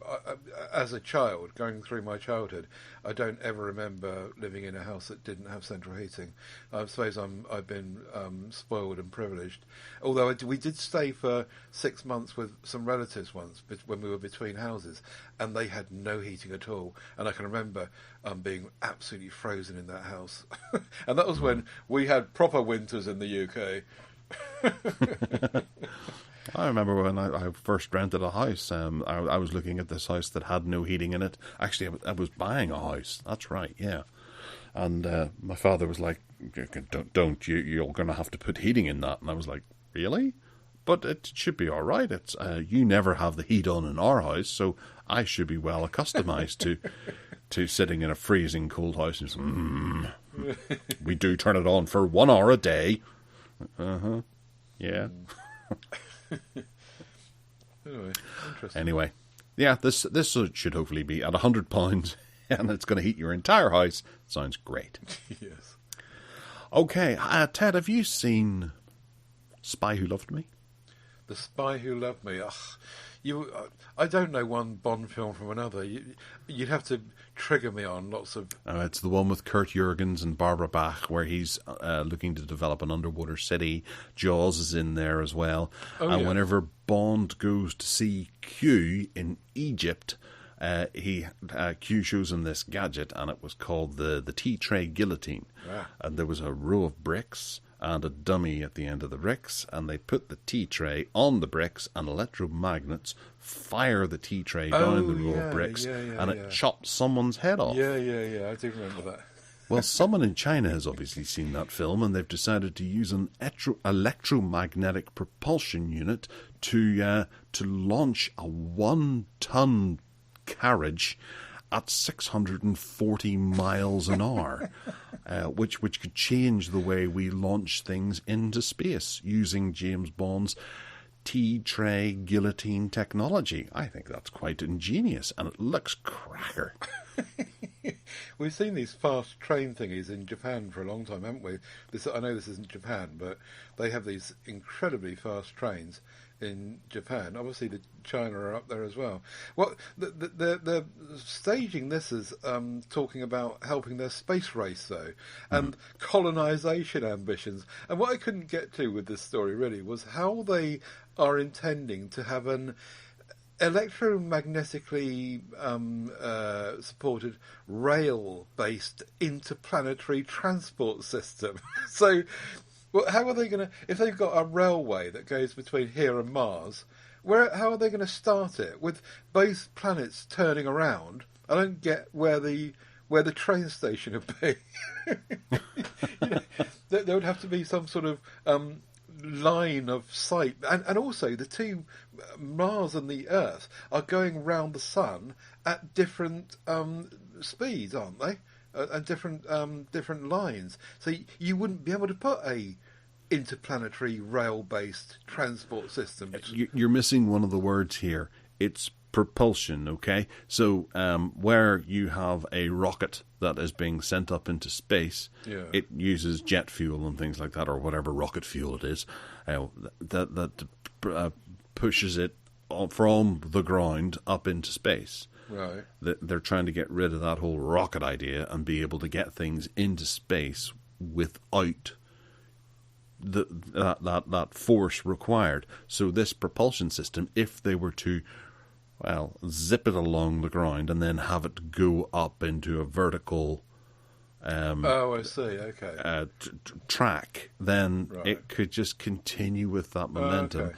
as a child, going through my childhood, I don't ever remember living in a house that didn't have central heating. I suppose I've been spoiled and privileged. Although we did stay for 6 months with some relatives once when we were between houses, and they had no heating at all. And I can remember being absolutely frozen in that house. And that was when we had proper winters in the UK. I remember when I first rented a house. I was looking at this house that had no heating in it. Actually, I was buying a house. That's right, yeah. And my father was like, "Don't you're going to have to put heating in that." And I was like, "Really? But it should be all right. It's you never have the heat on in our house, so I should be well accustomed to sitting in a freezing cold house." And we do turn it on for 1 hour a day. Yeah. Anyway, yeah, this should hopefully be at £100, and it's going to heat your entire house. Sounds great. Yes. Okay, Ted, have you seen Spy Who Loved Me? The Spy Who Loved Me. I don't know one Bond film from another. You'd have to trigger me on lots of... it's the one with Kurt Jurgens and Barbara Bach, where he's looking to develop an underwater city. Jaws is in there as well. Whenever Bond goes to see Q in Egypt, Q shows him this gadget, and it was called the tea tray guillotine. And there was a row of bricks and a dummy at the end of the bricks, and they put the tea tray on the bricks, and electromagnets fire the tea tray down the row of bricks, and it chops someone's head off. Yeah, I do remember that. Well, someone in China has obviously seen that film, and they've decided to use an electromagnetic propulsion unit to launch a 1-ton carriage at 640 miles an hour, which could change the way we launch things into space using James Bond's tea tray guillotine technology. I think that's quite ingenious, and it looks cracker. We've seen these fast train thingies in Japan for a long time, haven't we? I know this isn't Japan, but they have these incredibly fast trains in Japan. Obviously, China are up there as well. Well, they're staging this as talking about helping their space race, though, and colonisation ambitions. And what I couldn't get to with this story, really, was how they are intending to have an electromagnetically supported rail-based interplanetary transport system. So... well, how are they going to... if they've got a railway that goes between here and Mars, how are they going to start it? With both planets turning around, I don't get where the train station would be. There would have to be some sort of line of sight. And also, the two, Mars and the Earth, are going round the Sun at different speeds, aren't they? And different lines, so you wouldn't be able to put a interplanetary rail-based transport system. You're missing one of the words here. It's propulsion, okay? So where you have a rocket that is being sent up into space, it uses jet fuel and things like that, or whatever rocket fuel it is, that pushes it from the ground up into space. Right. They're trying to get rid of that whole rocket idea and be able to get things into space without that force required. So this propulsion system, if they were to zip it along the ground and then have it go up into a vertical I see. Okay. track, then it could just continue with that momentum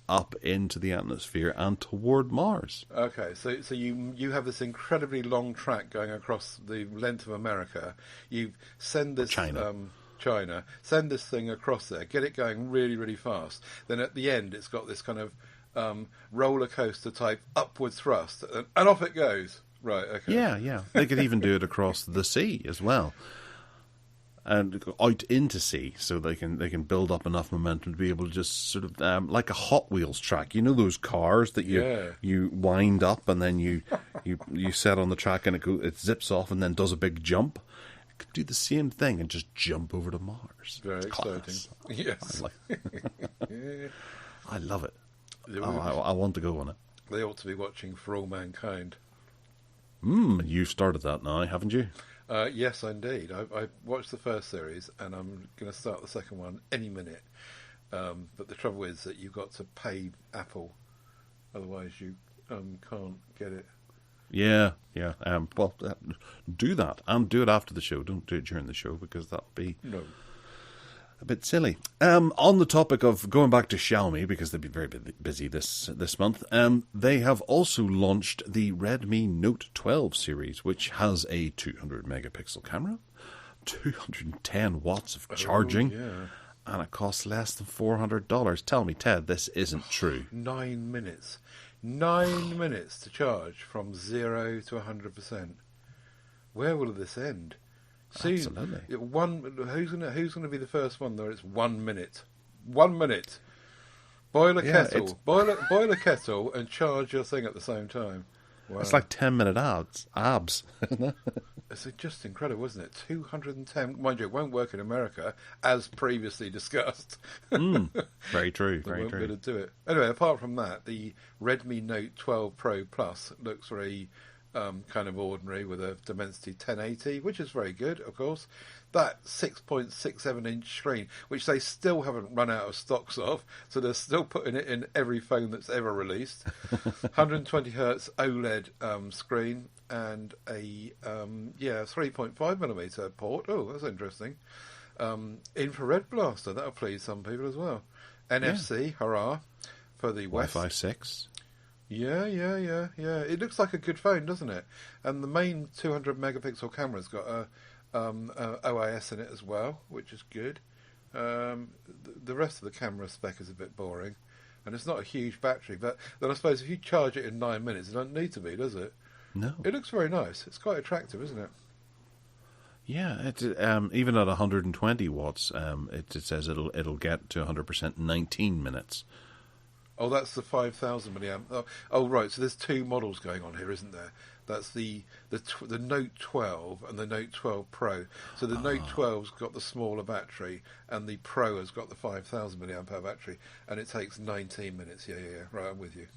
up into the atmosphere and toward Mars. Okay, so you have this incredibly long track going across the length of America. You send this China, send this thing across there, get it going really, really fast. Then at the end, it's got this kind of roller coaster type upward thrust, and off it goes. Right. Okay. Yeah. They could even do it across the sea as well, and out into sea, so they can build up enough momentum to be able to just sort of like a Hot Wheels track. You know those cars that you wind up and then you set on the track and it zips off and then does a big jump. It could do the same thing and just jump over to Mars. Very exciting. Yes. I love it. I want to go on it. They ought to be watching For All Mankind. You've started that now, haven't you? Yes, indeed. I watched the first series, and I'm going to start the second one any minute. But the trouble is that you've got to pay Apple, otherwise you can't get it. Yeah. Well, do that, and do it after the show. Don't do it during the show, because that'll be a bit silly. On the topic of going back to Xiaomi, because they've been very busy this month, they have also launched the Redmi Note 12 series, which has a 200 megapixel camera, 210 watts of charging, and it costs less than $400. Tell me, Ted, this isn't true. 9 minutes. 9 minutes to charge from 0 to 100%. Where will this end? Soon, absolutely. Who's gonna be the first one? Though it's 1 minute. 1 minute. Boil a kettle. Boil a kettle and charge your thing at the same time. Wow. It's like 10-minute abs. It's just incredible, isn't it? 210. Mind you, it won't work in America, as previously discussed. Very true. They Very won't true. be able to do it. Anyway, apart from that, the Redmi Note 12 Pro Plus looks very kind of ordinary with a Dimensity 1080, which is very good, of course. That 6.67 inch screen, which they still haven't run out of stocks of, so they're still putting it in every phone that's ever released. 120 hertz OLED screen and a 3.5 millimeter port. Oh, that's interesting. Infrared blaster, that'll please some people as well. NFC, hurrah for the West. Wi-Fi 6. Yeah. It looks like a good phone, doesn't it? And the main 200 megapixel camera's got a OIS in it as well, which is good. The rest of the camera spec is a bit boring, and it's not a huge battery. But then I suppose if you charge it in 9 minutes, it doesn't need to be, does it? No. It looks very nice. It's quite attractive, isn't it? Yeah, it even at 120 watts, it says it'll get to 100% in 19 minutes. Oh, that's the 5,000 milliamp. Oh, right. So there's two models going on here, isn't there? That's the Note 12 and the Note 12 Pro. So the Note 12's got the smaller battery, and the Pro has got the 5,000 milliamp hour battery, and it takes 19 minutes. Yeah. Right, I'm with you.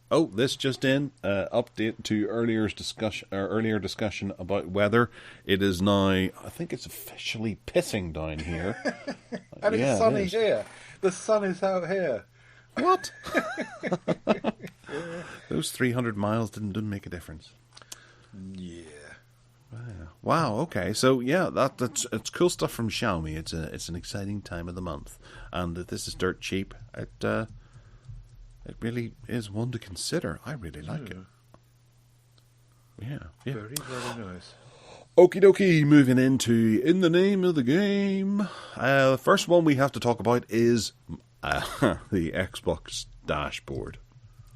Oh, this just in, update to earlier discussion about weather. It is now, I think it's officially pissing down here. And it's sunny here. The sun is out here. What? Those 300 miles didn't make a difference. Yeah. Wow. Okay. So yeah, it's cool stuff from Xiaomi. It's an exciting time of the month, and that this is dirt cheap. It really is one to consider. I really like it. Yeah. Very, very nice. Okie dokie, moving into In the Name of the Game. The first one we have to talk about is the Xbox dashboard.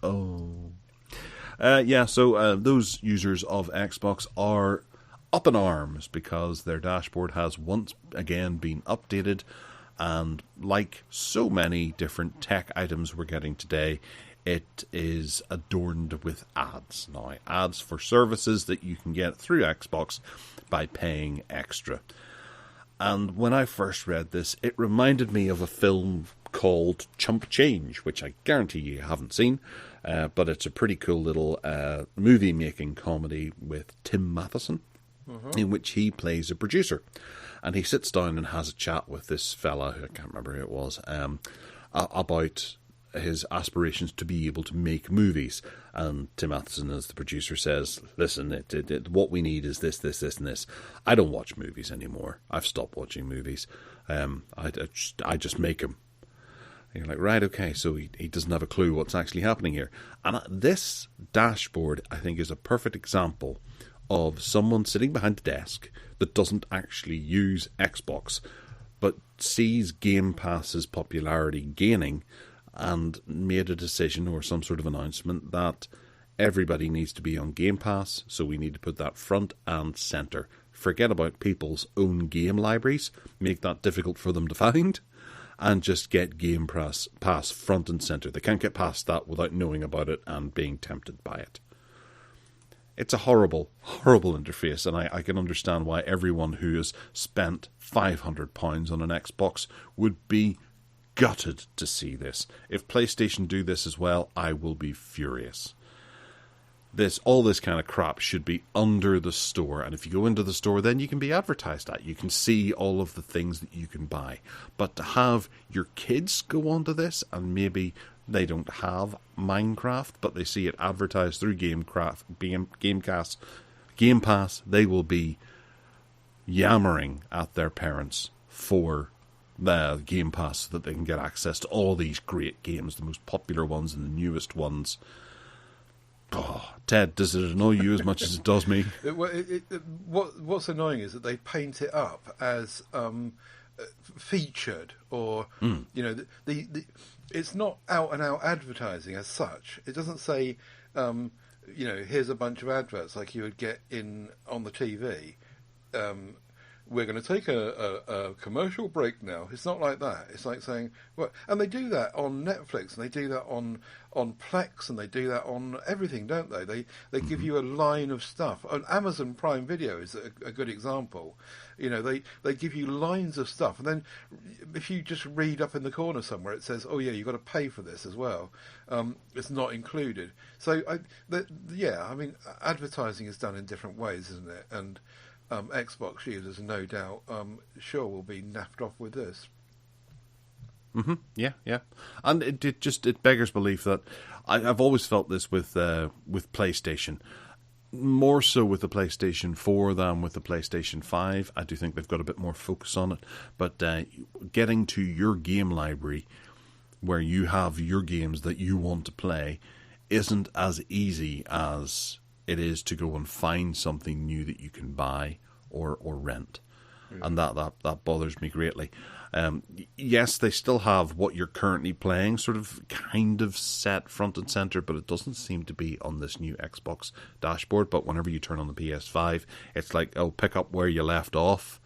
So those users of Xbox are up in arms because their dashboard has once again been updated, And like so many different tech items we're getting today, it is adorned with ads now. Ads for services that you can get through Xbox by paying extra. And when I first read this, it reminded me of a film called Chump Change, which I guarantee you haven't seen, but it's a pretty cool little movie-making comedy with Tim Matheson, in which he plays a producer. And he sits down and has a chat with this fella, who I can't remember who it was, about his aspirations to be able to make movies. And Tim Matheson, as the producer, says, listen, what we need is this, this, this, and this. I don't watch movies anymore. I've stopped watching movies. I just make them. And you're like, right, okay, so he doesn't have a clue what's actually happening here. And this dashboard, I think, is a perfect example of someone sitting behind a desk that doesn't actually use Xbox, but sees Game Pass's popularity gaining and made a decision or some sort of announcement that everybody needs to be on Game Pass, so we need to put that front and centre. Forget about people's own game libraries, make that difficult for them to find, and just get Game Pass front and centre. They can't get past that without knowing about it and being tempted by it. It's a horrible, horrible interface, and I can understand why everyone who has spent £500 on an Xbox would be gutted to see this. If PlayStation do this as well, I will be furious. All this kind of crap should be under the store, and if you go into the store, then you can be advertised at. You can see all of the things that you can buy. But to have your kids go onto this, and maybe they don't have Minecraft, but they see it advertised through Game Pass, they will be yammering at their parents for the Game Pass so that they can get access to all these great games, the most popular ones and the newest ones. Oh, Ted, does it annoy you as much as it does me? What's annoying is that they paint it up as featured, or it's not out and out advertising as such. It doesn't say, here's a bunch of adverts like you would get on the TV. We're going to take a commercial break now. It's not like that. It's like saying, well, and they do that on Netflix, and they do that on Plex, and they do that on everything, don't they? They give you a line of stuff. On Amazon Prime Video is a good example. They give you lines of stuff, and then if you just read up in the corner somewhere, it says, oh yeah, you've got to pay for this as well. It's not included. So advertising is done in different ways, isn't it? And Xbox users, no doubt, sure will be naffed off with this. Yeah. And it beggars belief that I've always felt this with PlayStation. More so with the PlayStation 4 than with the PlayStation 5. I do think they've got a bit more focus on it. But getting to your game library, where you have your games that you want to play, isn't as easy as it is to go and find something new that you can buy or rent. And that bothers me greatly. Yes, they still have what you're currently playing sort of kind of set front and center, but it doesn't seem to be on this new Xbox dashboard. But whenever you turn on the PS5, it's like, oh, pick up where you left off.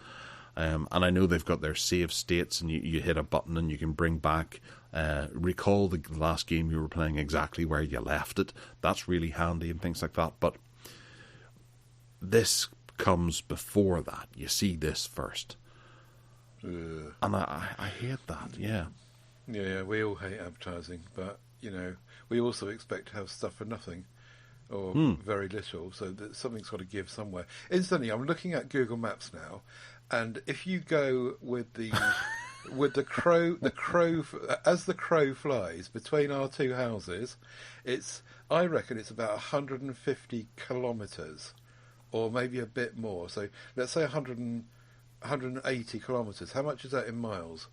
And I know they've got their save states, and you hit a button and you can bring back, recall the last game you were playing exactly where you left it. That's really handy and things like that. But this comes before that. You see this first. And I hate that, yeah. Yeah, we all hate advertising, but, we also expect to have stuff for nothing, or very little, so that something's got to give somewhere. Instantly, I'm looking at Google Maps now, and if you go with the crow, as the crow flies between our two houses, I reckon it's about 150 kilometres, or maybe a bit more. So let's say 180 kilometres. How much is that in miles?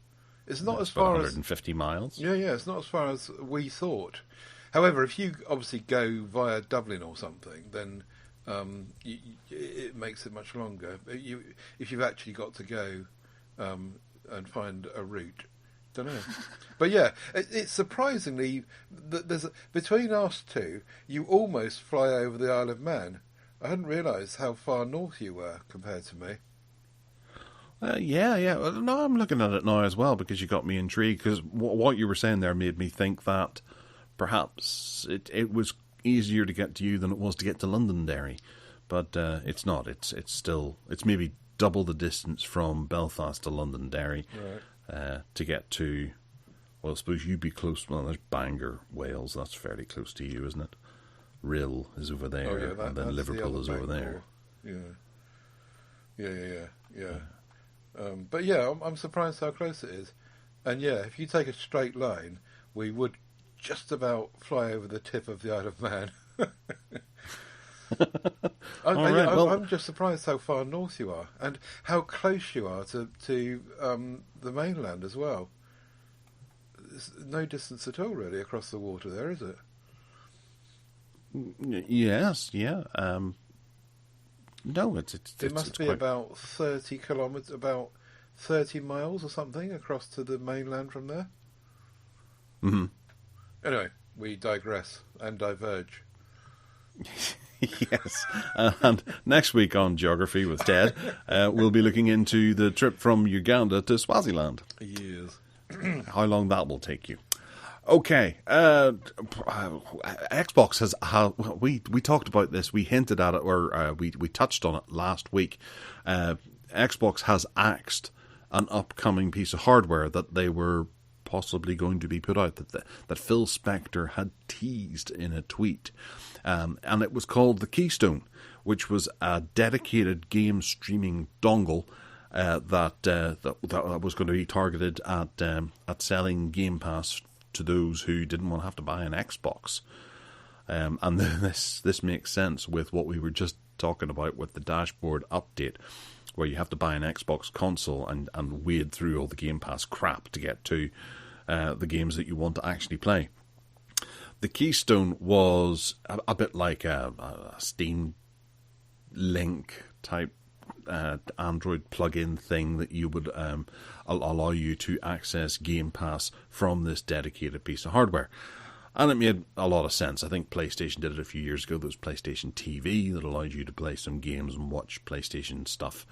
It's not as far 150 miles. Yeah, it's not as far as we thought. However, if you obviously go via Dublin or something, then it makes it much longer. If you've actually got to go and find a route, don't know. But yeah, it's surprisingly that between us two, you almost fly over the Isle of Man. I hadn't realised how far north you were compared to me. Yeah. Well, no, I'm looking at it now as well because you got me intrigued. Because what you were saying there made me think that perhaps it was easier to get to you than it was to get to Londonderry, but it's not. It's maybe double the distance from Belfast to Londonderry to get to. Well, I suppose you'd be close. Well, there's Bangor, Wales. That's fairly close to you, isn't it? Rill is over there, and then Liverpool is over there. Yeah. But yeah, I'm surprised how close it is. And yeah, if you take a straight line, we would just about fly over the tip of the Isle of Man. I'm just surprised how far north you are and how close you are to the mainland as well. There's no distance at all, really, across the water there, is it? Yes, yeah. No, it must be quite... about 30 kilometres, about 30 miles or something across to the mainland from there. Mm-hmm. Anyway, we digress and diverge. Yes. And next week on Geography with Ted, we'll be looking into the trip from Uganda to Swaziland. Yes. How long that will take you. Okay, Xbox has we talked about this, we hinted at it, or we touched on it last week. Xbox has axed an upcoming piece of hardware that they were possibly going to be put out, that Phil Spector had teased in a tweet, and it was called the Keystone, which was a dedicated game streaming dongle that was going to be targeted at selling Game Pass to those who didn't want to have to buy an Xbox. And this makes sense with what we were just talking about with the dashboard update, where you have to buy an Xbox console and wade through all the Game Pass crap to get to the games that you want to actually play. The Keystone was a bit like a Steam Link type Android plug-in thing that you would allow you to access Game Pass from this dedicated piece of hardware. And it made a lot of sense. I think PlayStation did it a few years ago. There was PlayStation TV that allowed you to play some games and watch PlayStation stuff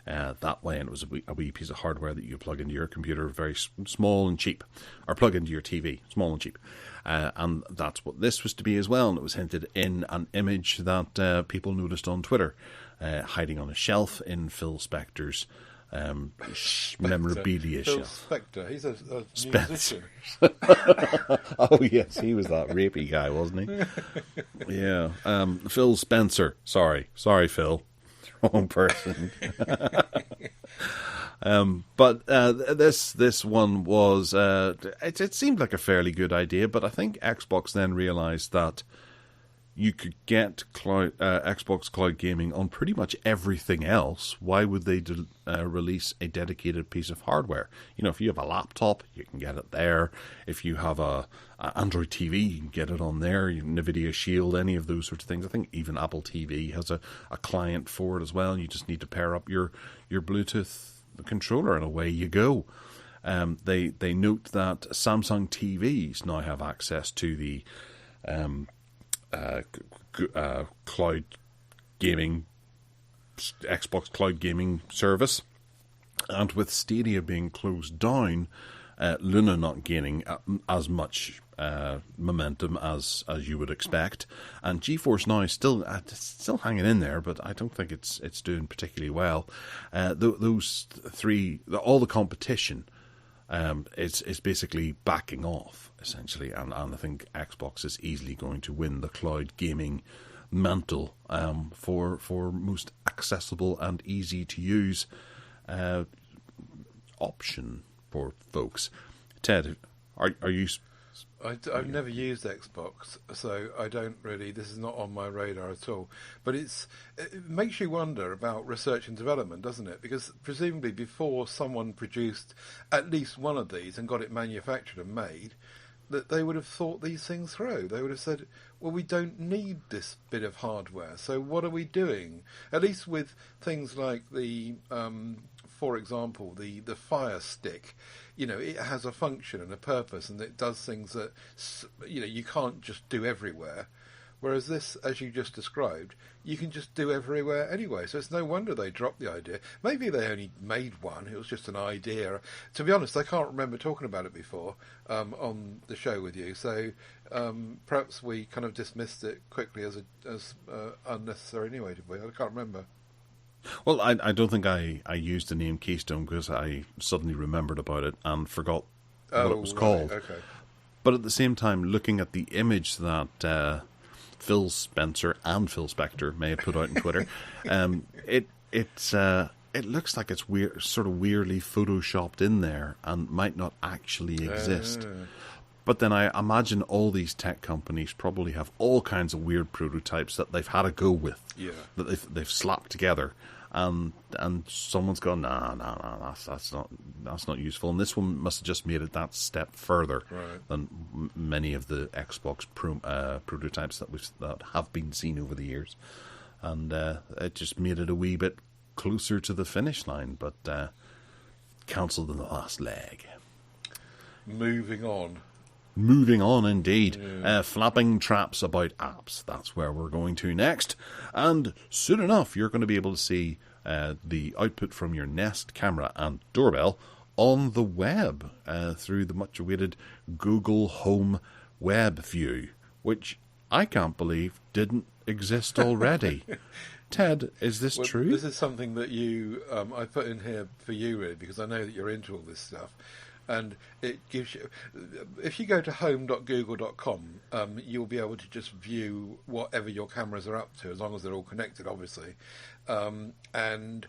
that way. And it was a wee piece of hardware that you plug into your computer, very small and cheap. Or plug into your TV, small and cheap. And that's what this was to be as well. And it was hinted in an image that people noticed on Twitter, hiding on a shelf in Phil Spector's memorabilia Phil shelf. Spector, he's a musician. Oh yes, he was that rapey guy, wasn't he? Yeah, Phil Spencer. Sorry, Phil, wrong person. But this one was it seemed like a fairly good idea, but I think Xbox then realised that you could get Xbox Cloud Gaming on pretty much everything else. Why would they release a dedicated piece of hardware? You know, if you have a laptop, you can get it there. If you have a Android TV, you can get it on there. NVIDIA Shield, any of those sorts of things. I think even Apple TV has a client for it as well. You just need to pair up your Bluetooth controller and away you go. They note that Samsung TVs now have access to the cloud gaming, Xbox Cloud Gaming service, and with Stadia being closed down, Luna not gaining as much momentum as you would expect, and GeForce Now still hanging in there, but I don't think it's doing particularly well. Those three, all the competition is basically backing off, essentially, and I think Xbox is easily going to win the cloud gaming mantle for most accessible and easy to use option for folks. Ted, are you? I've never used Xbox, so I don't really. This is not on my radar at all. But it makes you wonder about research and development, doesn't it? Because presumably before someone produced at least one of these and got it manufactured and made, that they would have thought these things through. They would have said, well, we don't need this bit of hardware, so what are we doing? At least with things like the, for example, the Fire Stick. You know, it has a function and a purpose, and it does things that, you know, you can't just do everywhere. Whereas this, as you just described, you can just do everywhere anyway. So it's no wonder they dropped the idea. Maybe they only made one. It was just an idea. To be honest, I can't remember talking about it before on the show with you. So perhaps we kind of dismissed it quickly as unnecessary anyway, did we? I can't remember. Well, I don't think I used the name Keystone because I suddenly remembered about it and forgot what it was called. Okay. But at the same time, looking at the image that Phil Spencer and Phil Spector may have put out on Twitter, it looks like it's weird, sort of weirdly photoshopped in there and might not actually exist. But then I imagine all these tech companies probably have all kinds of weird prototypes that they've had to go with, that they've slapped together, and someone's gone, nah, that's not useful. And this one must have just made it that step further than many of the Xbox prototypes that have been seen over the years, and it just made it a wee bit closer to the finish line, but cancelled in the last leg. Moving on. Moving on, indeed. Flapping traps about apps. That's where we're going to next. And soon enough, you're going to be able to see the output from your Nest camera and doorbell on the web through the much-awaited Google Home web view, which I can't believe didn't exist already. Ted, is this true? This is something that I put in here for you, really, because I know that you're into all this stuff. And it gives you, if you go to home.google.com, you'll be able to just view whatever your cameras are up to, as long as they're all connected, obviously. And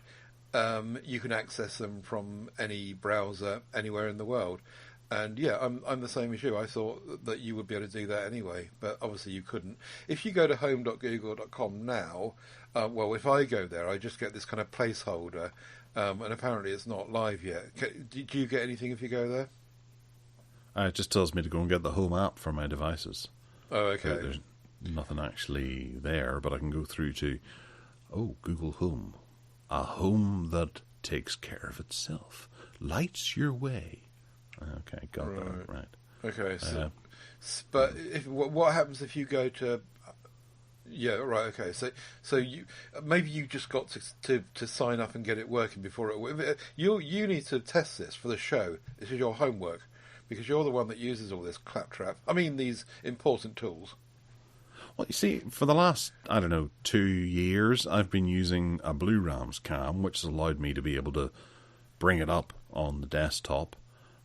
you can access them from any browser anywhere in the world. And yeah, I'm the same as you. I thought that you would be able to do that anyway, but obviously you couldn't. If you go to home.google.com now, well, if I go there, I just get this kind of placeholder. And apparently it's not live yet. Do you get anything if you go there? It just tells me to go and get the Home app for my devices. Oh, okay. There's nothing actually there, but I can go through to, Google Home. A home that takes care of itself. Lights your way. Okay, got that right. Okay, but what happens if you go to... Yeah, right. Okay, so you maybe you just got to sign up and get it working before it. You need to test this for the show. This is your homework because you're the one that uses all this claptrap. I mean, these important tools. Well, you see, for the last 2 years, I've been using a Blu-rams cam, which has allowed me to be able to bring it up on the desktop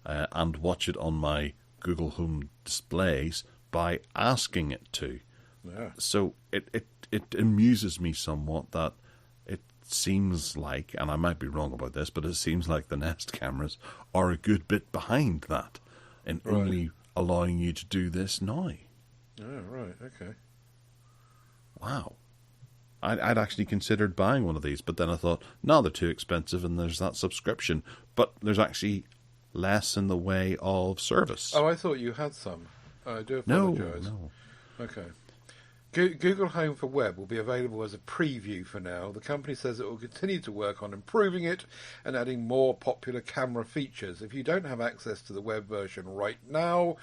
and watch it on my Google Home displays by asking it to. Yeah. So it amuses me somewhat that it seems like, and I might be wrong about this, but it seems like the Nest cameras are a good bit behind that in only allowing you to do this now. Oh, right, okay. Wow. I'd actually considered buying one of these, but then I thought, no, they're too expensive and there's that subscription. But there's actually less in the way of service. Oh, I thought you had some. I do apologise. No. Okay. Google Home for Web will be available as a preview for now. The company says it will continue to work on improving it and adding more popular camera features. If you don't have access to the web version right now,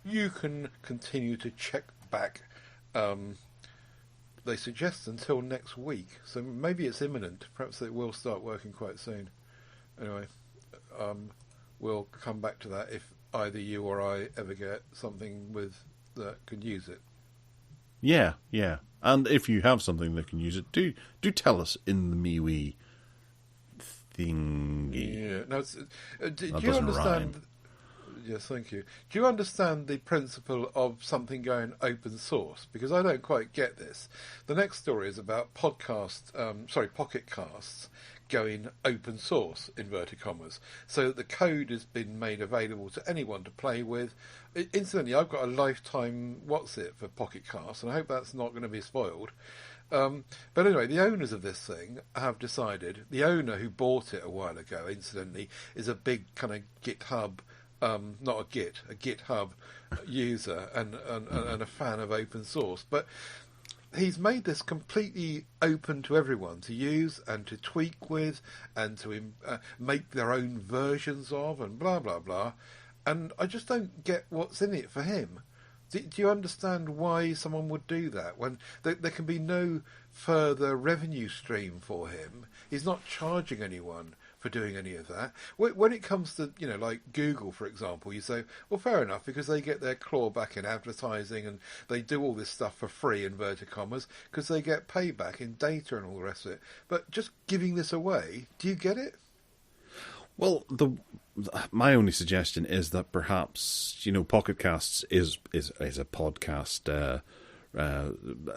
you can continue to check back, they suggest, until next week. So maybe it's imminent. Perhaps it will start working quite soon. Anyway, we'll come back to that if either you or I ever get something that can use it. Yeah. And if you have something that can use it, do tell us in the MeWe thingy. Yeah. Now, do you understand? Rhyme. Yes, thank you. Do you understand the principle of something going open source? Because I don't quite get this. The next story is about Pocket Casts going open source, inverted commas, so that the code has been made available to anyone to play with. Incidentally, I've got a lifetime for Pocket Cast, and I hope that's not going to be spoiled. But anyway, the owners of this thing have decided, the owner who bought it a while ago, incidentally, is a big kind of GitHub, not a GitHub user and a fan of open source. But he's made this completely open to everyone to use and to tweak with and to make their own versions of and blah, blah, blah. And I just don't get what's in it for him. Do you understand why someone would do that when there can be no further revenue stream for him? He's not charging anyone for doing any of that. When it comes to, like Google, for example, you say, well, fair enough, because they get their claw back in advertising and they do all this stuff for free, inverted commas, because they get payback in data and all the rest of it. But just giving this away, do you get it? Well, my only suggestion is that perhaps Pocket Casts is a podcast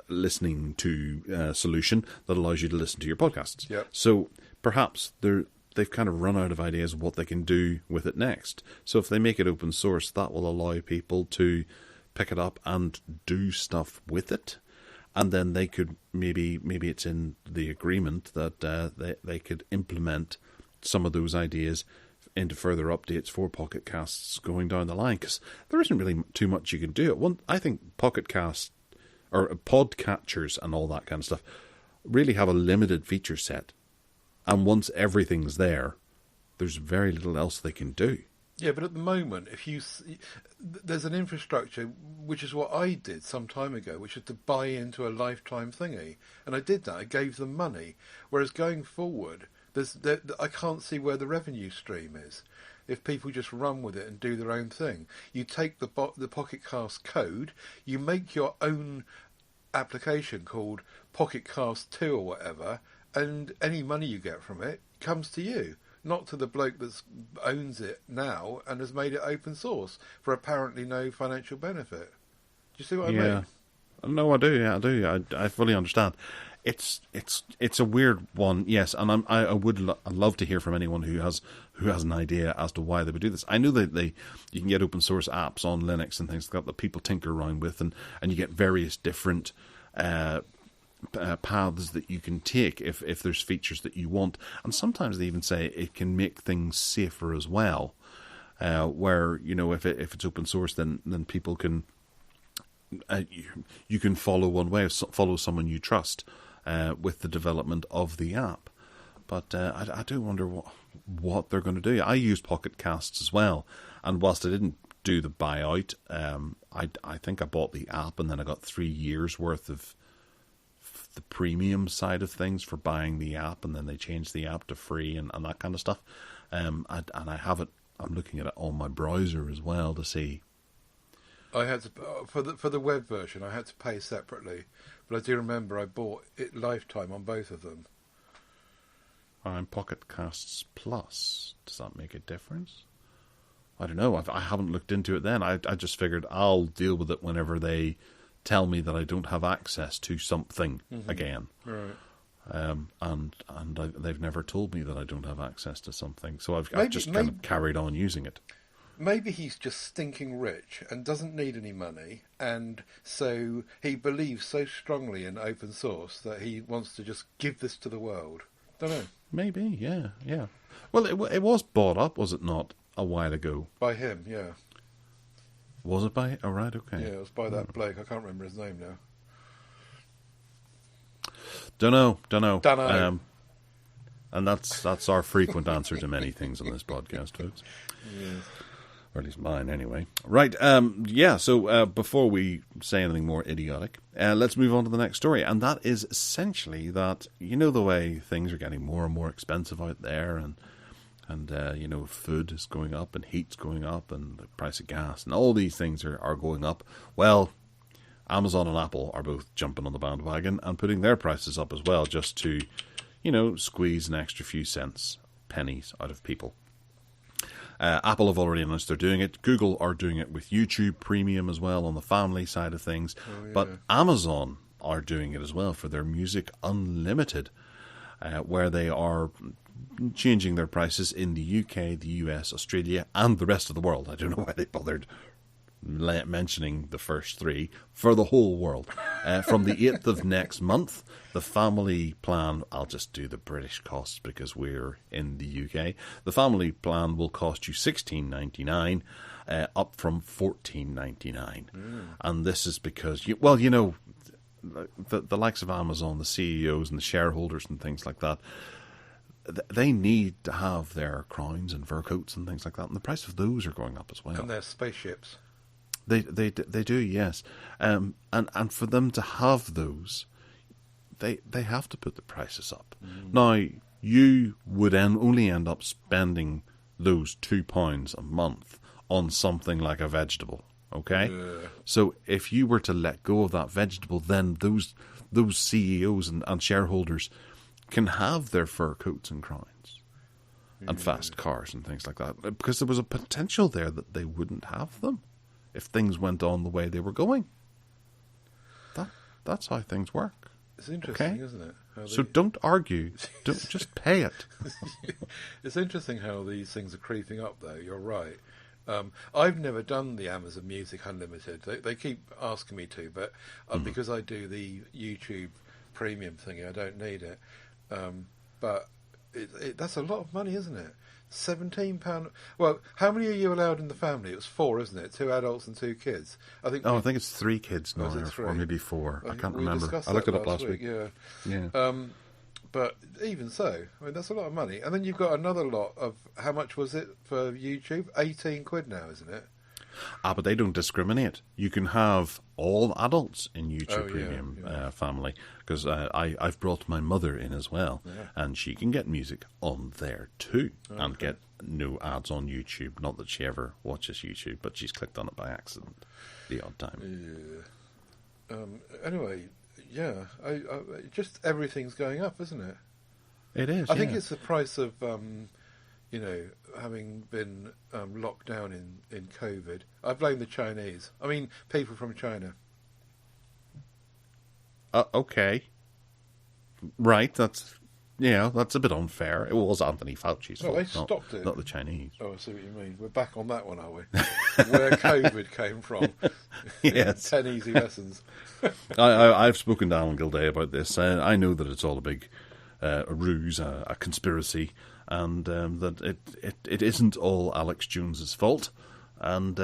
listening to solution that allows you to listen to your podcasts. Yep. So perhaps they've kind of run out of ideas of what they can do with it next. So if they make it open source, that will allow people to pick it up and do stuff with it. And then they could maybe it's in the agreement that they could implement some of those ideas into further updates for Pocket Casts going down the line, because there isn't really too much you can do. I think Pocket Cast or podcatchers and all that kind of stuff really have a limited feature set, and once everything's there, there's very little else they can do. Yeah, but at the moment, there's an infrastructure, which is what I did some time ago, which is to buy into a lifetime thingy, and I did that. I gave them money, whereas going forward, I can't see where the revenue stream is. If people just run with it and do their own thing, you take the Pocket Cast code, you make your own application called Pocket Cast 2 or whatever, and any money you get from it comes to you, not to the bloke that owns it now and has made it open source for apparently no financial benefit. Do you see what I mean? No, I do. Yeah, I do. I fully understand. It's a weird one, yes, and I'd love to hear from anyone who has an idea as to why they would do this. I know that you can get open source apps on Linux and things like that people tinker around with, and you get various different paths that you can take if there's features that you want, and sometimes they even say it can make things safer as well. Where if it's open source, then people can you can follow one way, follow someone you trust. With the development of the app. But I do wonder what they're going to do. I use Pocket Casts as well, and whilst I didn't do the buyout, I think I bought the app and then I got 3 years worth of the premium side of things for buying the app, and then they changed the app to free and that kind of stuff. And I have it. I'm looking at it on my browser as well to see. I had to for the web version. I had to pay separately. But I do remember I bought it lifetime on both of them. I'm Pocket Casts Plus. Does that make a difference? I don't know. I haven't looked into it then. I just figured I'll deal with it whenever they tell me that I don't have access to something again. Right. They've never told me that I don't have access to something. So I've just kind of carried on using it. Maybe he's just stinking rich and doesn't need any money, and so he believes so strongly in open source that he wants to just give this to the world. Don't know. Maybe, yeah. Well, it was bought up, was it not, a while ago? By him, yeah. Was it by? Oh, right, okay. Yeah, it was by that bloke. I can't remember his name now. Don't know. And that's our frequent answer to many things on this podcast, folks. Yes. Or at least mine, anyway. Right, so before we say anything more idiotic, let's move on to the next story. And that is essentially that, the way things are getting more and more expensive out there, and food is going up, and heat's going up, and the price of gas, and all these things are going up. Well, Amazon and Apple are both jumping on the bandwagon and putting their prices up as well, just to, squeeze an extra few pennies out of people. Apple have already announced they're doing it. Google are doing it with YouTube Premium as well on the family side of things. Oh, yeah. But Amazon are doing it as well for their Music Unlimited, where they are changing their prices in the UK, the US, Australia, and the rest of the world. I don't know why they bothered mentioning the first three for the whole world. From the 8th of next month, the family plan, I'll just do the British costs because we're in the UK. The family plan will cost you $16.99, up from $14.99. And this is because, the likes of Amazon, the CEOs and the shareholders and things like that, they need to have their crowns and fur coats and things like that, and the price of those are going up as well. And their spaceships. They do, yes. And for them to have those, they have to put the prices up. Now, you would only end up spending those £2 a month on something like a vegetable, okay? Yeah. So if you were to let go of that vegetable, then those CEOs and shareholders can have their fur coats and crowns and fast cars and things like that, because there was a potential there that they wouldn't have them if things went on the way they were going. That's how things work. It's interesting, Okay. isn't it? How So they- don't argue. Don't just pay it. It's interesting how these things are creeping up, though. You're right. I've never done the Amazon Music Unlimited. They keep asking me to, but because I do the YouTube Premium thingy, I don't need it. But that's a lot of money, isn't it? £17. Well, how many are you allowed in the family? It was 4, isn't it? 2 adults and 2 kids. I think. Oh, I think it's 3 kids now, Was it 3? or maybe 4. I can't we remember. discussed I looked that it up last week. Yeah. Yeah. But even so, I mean, that's a lot of money. And then you've got another lot of, how much was it for YouTube? £18 now, isn't it? But they don't discriminate. You can have all adults in YouTube Oh, yeah, Premium yeah. family, because I've brought my mother in as well, Yeah. and she can get music on there too, and get no ads on YouTube. Not that she ever watches YouTube, but she's clicked on it by accident the odd time. Yeah. Anyway, yeah. I just everything's going up, isn't it? It is. I think yeah. it's the price of, having been locked down in COVID. I blame the Chinese. I mean, people from China. Okay. Right. That's a bit unfair. It was Anthony Fauci's No, fault, they stopped it. not the Chinese. Oh, I see what you mean. We're back on that one, are we? Where COVID came from. Yes. 10 easy lessons. I've spoken to Alan Gilday about this. I know that it's all a big a ruse, a conspiracy, and that it isn't all Alex Jones's fault, and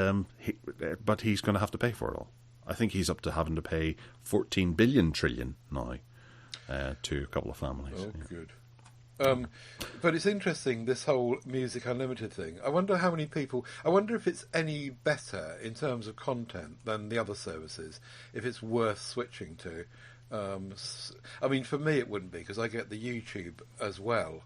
but he's going to have to pay for it all. I think he's up to having to pay 14 billion trillion now to a couple of families. Oh, Yeah. good. But it's interesting, this whole Music Unlimited thing. I wonder how many people... I wonder if it's any better in terms of content than the other services, if it's worth switching to. I mean, for me it wouldn't be, because I get the YouTube as well.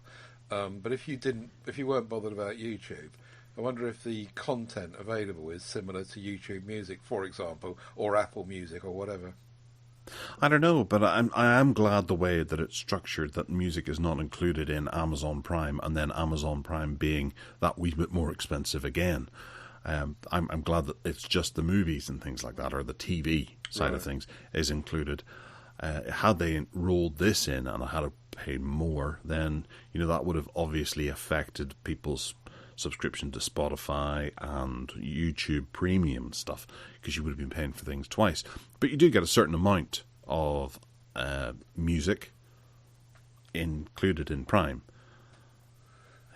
But if you weren't bothered about YouTube, I wonder if the content available is similar to YouTube Music, for example, or Apple Music, or whatever. I don't know, but I am glad the way that it's structured, that music is not included in Amazon Prime, and then Amazon Prime being that wee bit more expensive again. I'm glad that it's just the movies and things like that, or the TV side of things, is included. Had they rolled this in and I had to pay more, then that would have obviously affected people's subscription to Spotify and YouTube Premium stuff, because you would have been paying for things twice. But you do get a certain amount of music included in Prime.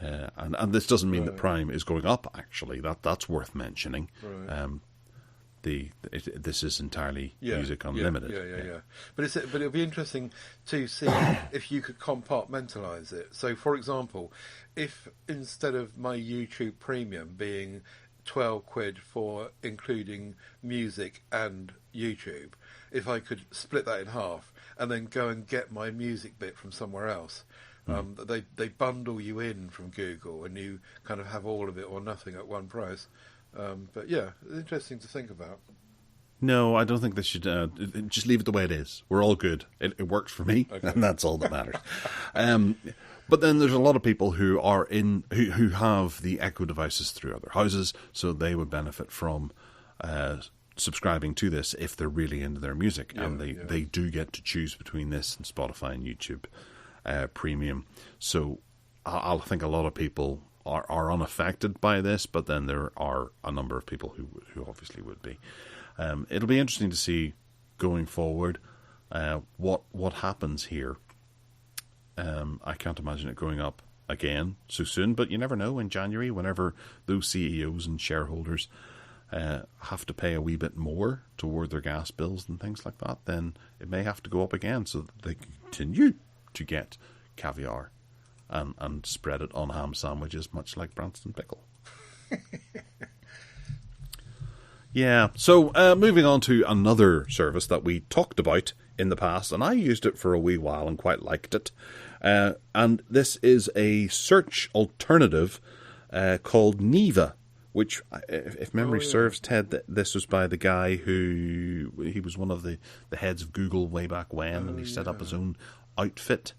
And this doesn't mean that Prime is going up, actually. That's worth mentioning. Right. This is entirely Music Unlimited. Yeah. But it'll be interesting to see if you could compartmentalise it. So, for example, if instead of my YouTube Premium being £12 for including music and YouTube, if I could split that in half and then go and get my music bit from somewhere else. They bundle you in from Google, and you kind of have all of it or nothing at one price. But yeah, interesting to think about. No, I don't think they should. Just leave it the way it is. We're all good. It works for me, and that's all that matters. But then there's a lot of people who are who have the Echo devices through other houses, so they would benefit from subscribing to this if they're really into their music, and they do get to choose between this and Spotify and YouTube Premium. So I think a lot of people are unaffected by this, but then there are a number of people who obviously would be. It'll be interesting to see going forward what happens here. I can't imagine it going up again so soon, but you never know. In January, whenever those CEOs and shareholders have to pay a wee bit more toward their gas bills and things like that, then it may have to go up again so that they continue to get caviar and spread it on ham sandwiches, much like Branston Pickle. Yeah. So moving on to another service that we talked about in the past, and I used it for a wee while and quite liked it. And this is a search alternative called Neva, which, if memory serves, Ted, this was by the guy he was one of the heads of Google way back when, and he set up his own outfit.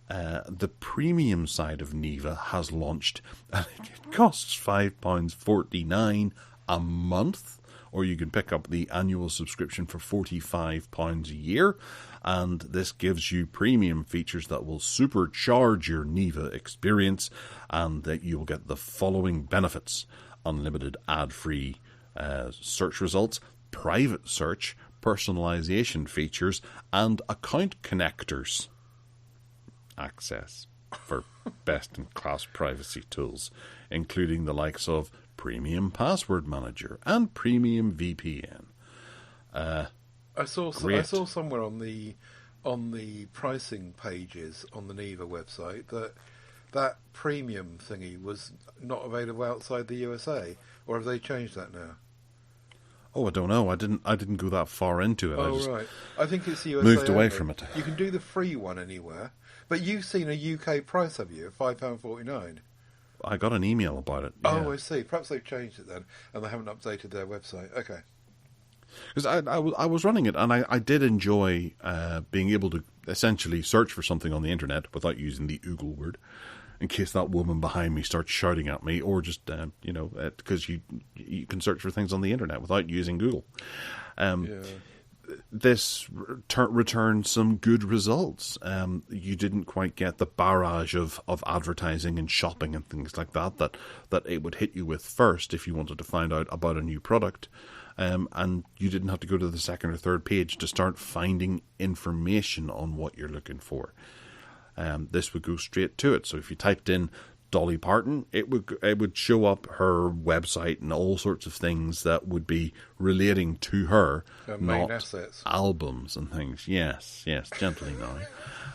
The premium side of Neva has launched, and it costs £5.49 a month, or you can pick up the annual subscription for £45 a year, and this gives you premium features that will supercharge your Neva experience, and that you will get the following benefits: unlimited ad-free search results, private search, personalization features, and account connectors access for best-in-class privacy tools, including the likes of Premium Password Manager and Premium VPN. I saw somewhere on the pricing pages on the Neva website that premium thingy was not available outside the USA, or have they changed that now? Oh, I don't know. I didn't go that far into it. Right. I think it's the USA. Moved away only. from it. You can do the free one anywhere, but you've seen a UK price, have you? £5.49. I got an email about it. Yeah. Oh, I see. Perhaps they've changed it then, and they haven't updated their website. Okay. Because I was running it, and I did enjoy being able to essentially search for something on the internet without using the Google word, in case that woman behind me starts shouting at me, or just because you can search for things on the internet without using Google. This returned some good results. You didn't quite get the barrage of advertising and shopping and things like that it would hit you with first if you wanted to find out about a new product. And you didn't have to go to the second or third page to start finding information on what you're looking for. This would go straight to it. So if you typed in Dolly Parton, it would show up her website and all sorts of things that would be relating to her, not assets. Albums and things. Yes, gently now.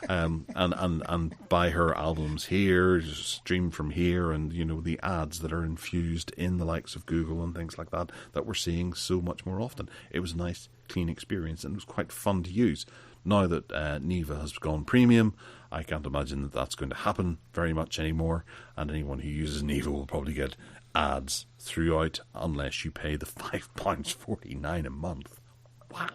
And buy her albums here, stream from here, and the ads that are infused in the likes of Google and things like that we're seeing so much more often. It was a nice, clean experience, and it was quite fun to use. Now that Neva has gone premium, I can't imagine that that's going to happen very much anymore, and anyone who uses Neva will probably get ads throughout unless you pay the £5.49 a month. Wow.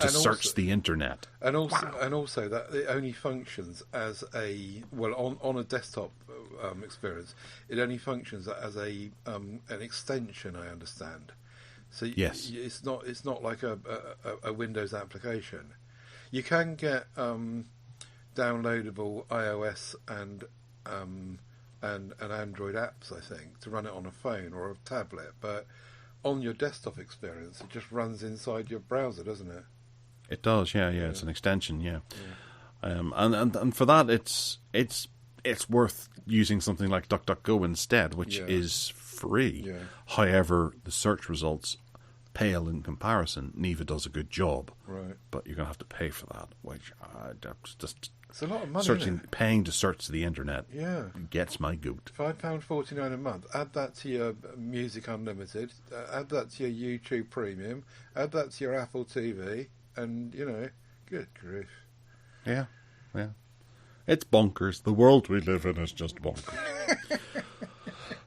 To search the internet. And also that it only functions as on a desktop experience. It only functions as an extension, I understand. So yes, it's not like a Windows application. You can get downloadable iOS and Android apps, I think, to run it on a phone or a tablet, but on your desktop experience, it just runs inside your browser, doesn't it? It does, yeah. It's an extension, yeah. And for that, it's worth using something like DuckDuckGo instead, which is free. Yeah. However, the search results pale in comparison. Neva does a good job, right? But you're going to have to pay for that, which just it's a lot of money. Paying to search the internet, gets my goat. £5.49 a month. Add that to your Music Unlimited. Add that to your YouTube Premium. Add that to your Apple TV, and good grief. Yeah. It's bonkers. The world we live in is just bonkers.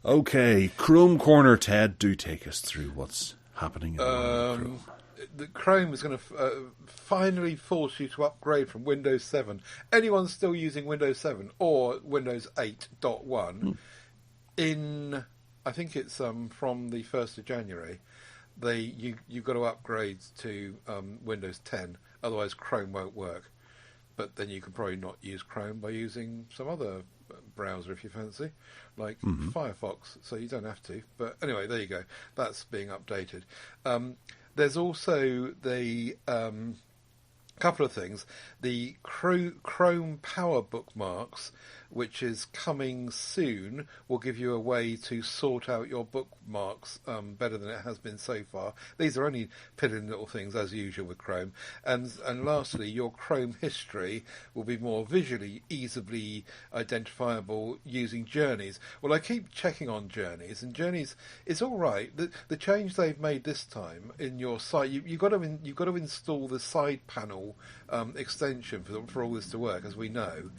Okay, Chrome Corner, Ted. Do take us through what's happening in the world of Chrome. The Chrome is going to finally force you to upgrade from Windows 7. Anyone still using Windows 7 or Windows 8.1 in, I think it's from the 1st of January, you've got to upgrade to Windows 10, otherwise Chrome won't work. But then you can probably not use Chrome by using some other browser if you fancy, like Firefox, so you don't have to. But anyway, there you go. That's being updated. There's also the couple of things. The Chrome Power bookmarks, which is coming soon, will give you a way to sort out your bookmarks better than it has been so far. These are only piddling little things, as usual with Chrome. And lastly, your Chrome history will be more visually easily identifiable using journeys. Well, I keep checking on journeys, and journeys is all right. The change they've made this time in your site, you've got to install the side panel extension for all this to work, as we know.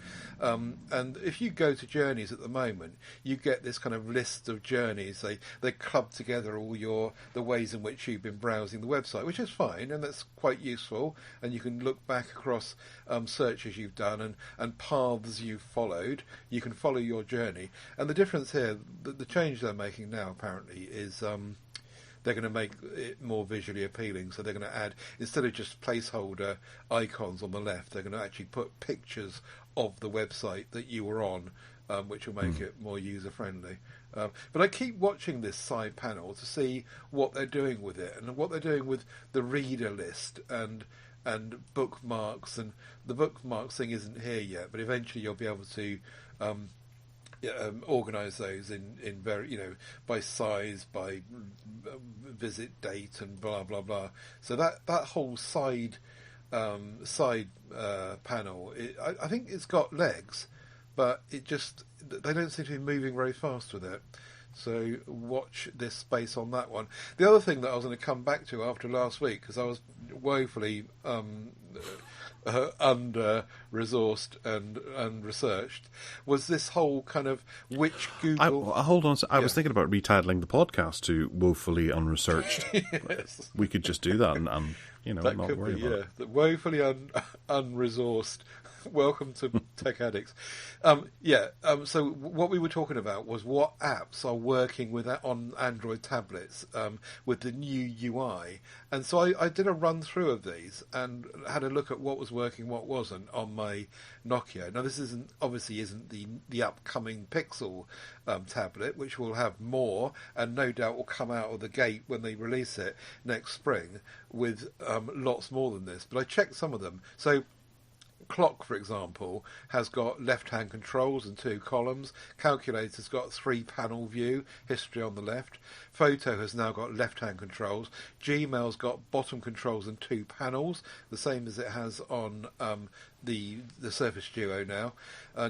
And if you go to journeys at the moment, you get this kind of list of journeys. They club together all the ways in which you've been browsing the website, which is fine, and that's quite useful. And you can look back across searches you've done and paths you've followed. You can follow your journey. And the difference here, the change they're making now apparently is they're going to make it more visually appealing. So they're going to add, instead of just placeholder icons on the left, they're going to actually put pictures of the website that you were on, which will make it more user-friendly. But I keep watching this side panel to see what they're doing with it and what they're doing with the reader list and bookmarks. And the bookmarks thing isn't here yet, but eventually you'll be able to organise those in very, by size, by visit date, and blah blah blah. So that whole side panel, I think it's got legs, but they don't seem to be moving very fast with it. So watch this space on that one. The other thing that I was going to come back to after last week, because I was woefully under-resourced and researched, was this whole kind of which Google... Hold on, I was thinking about retitling the podcast to Woefully Unresearched. Yes. We could just do that and that not could worry be, about it. The woefully unresourced. Welcome to Tech Addicts. So what we were talking about was what apps are working with on Android tablets with the new UI. And so I did a run through of these and had a look at what was working, what wasn't on my Nokia. Now this isn't the upcoming Pixel tablet, which will have more and no doubt will come out of the gate when they release it next spring with lots more than this. But I checked some of them. So Clock, for example, has got left-hand controls and 2 columns. Calculator's got 3-panel view, history on the left. Photo has now got left-hand controls. Gmail's got bottom controls and 2 panels, the same as it has on the Surface Duo now.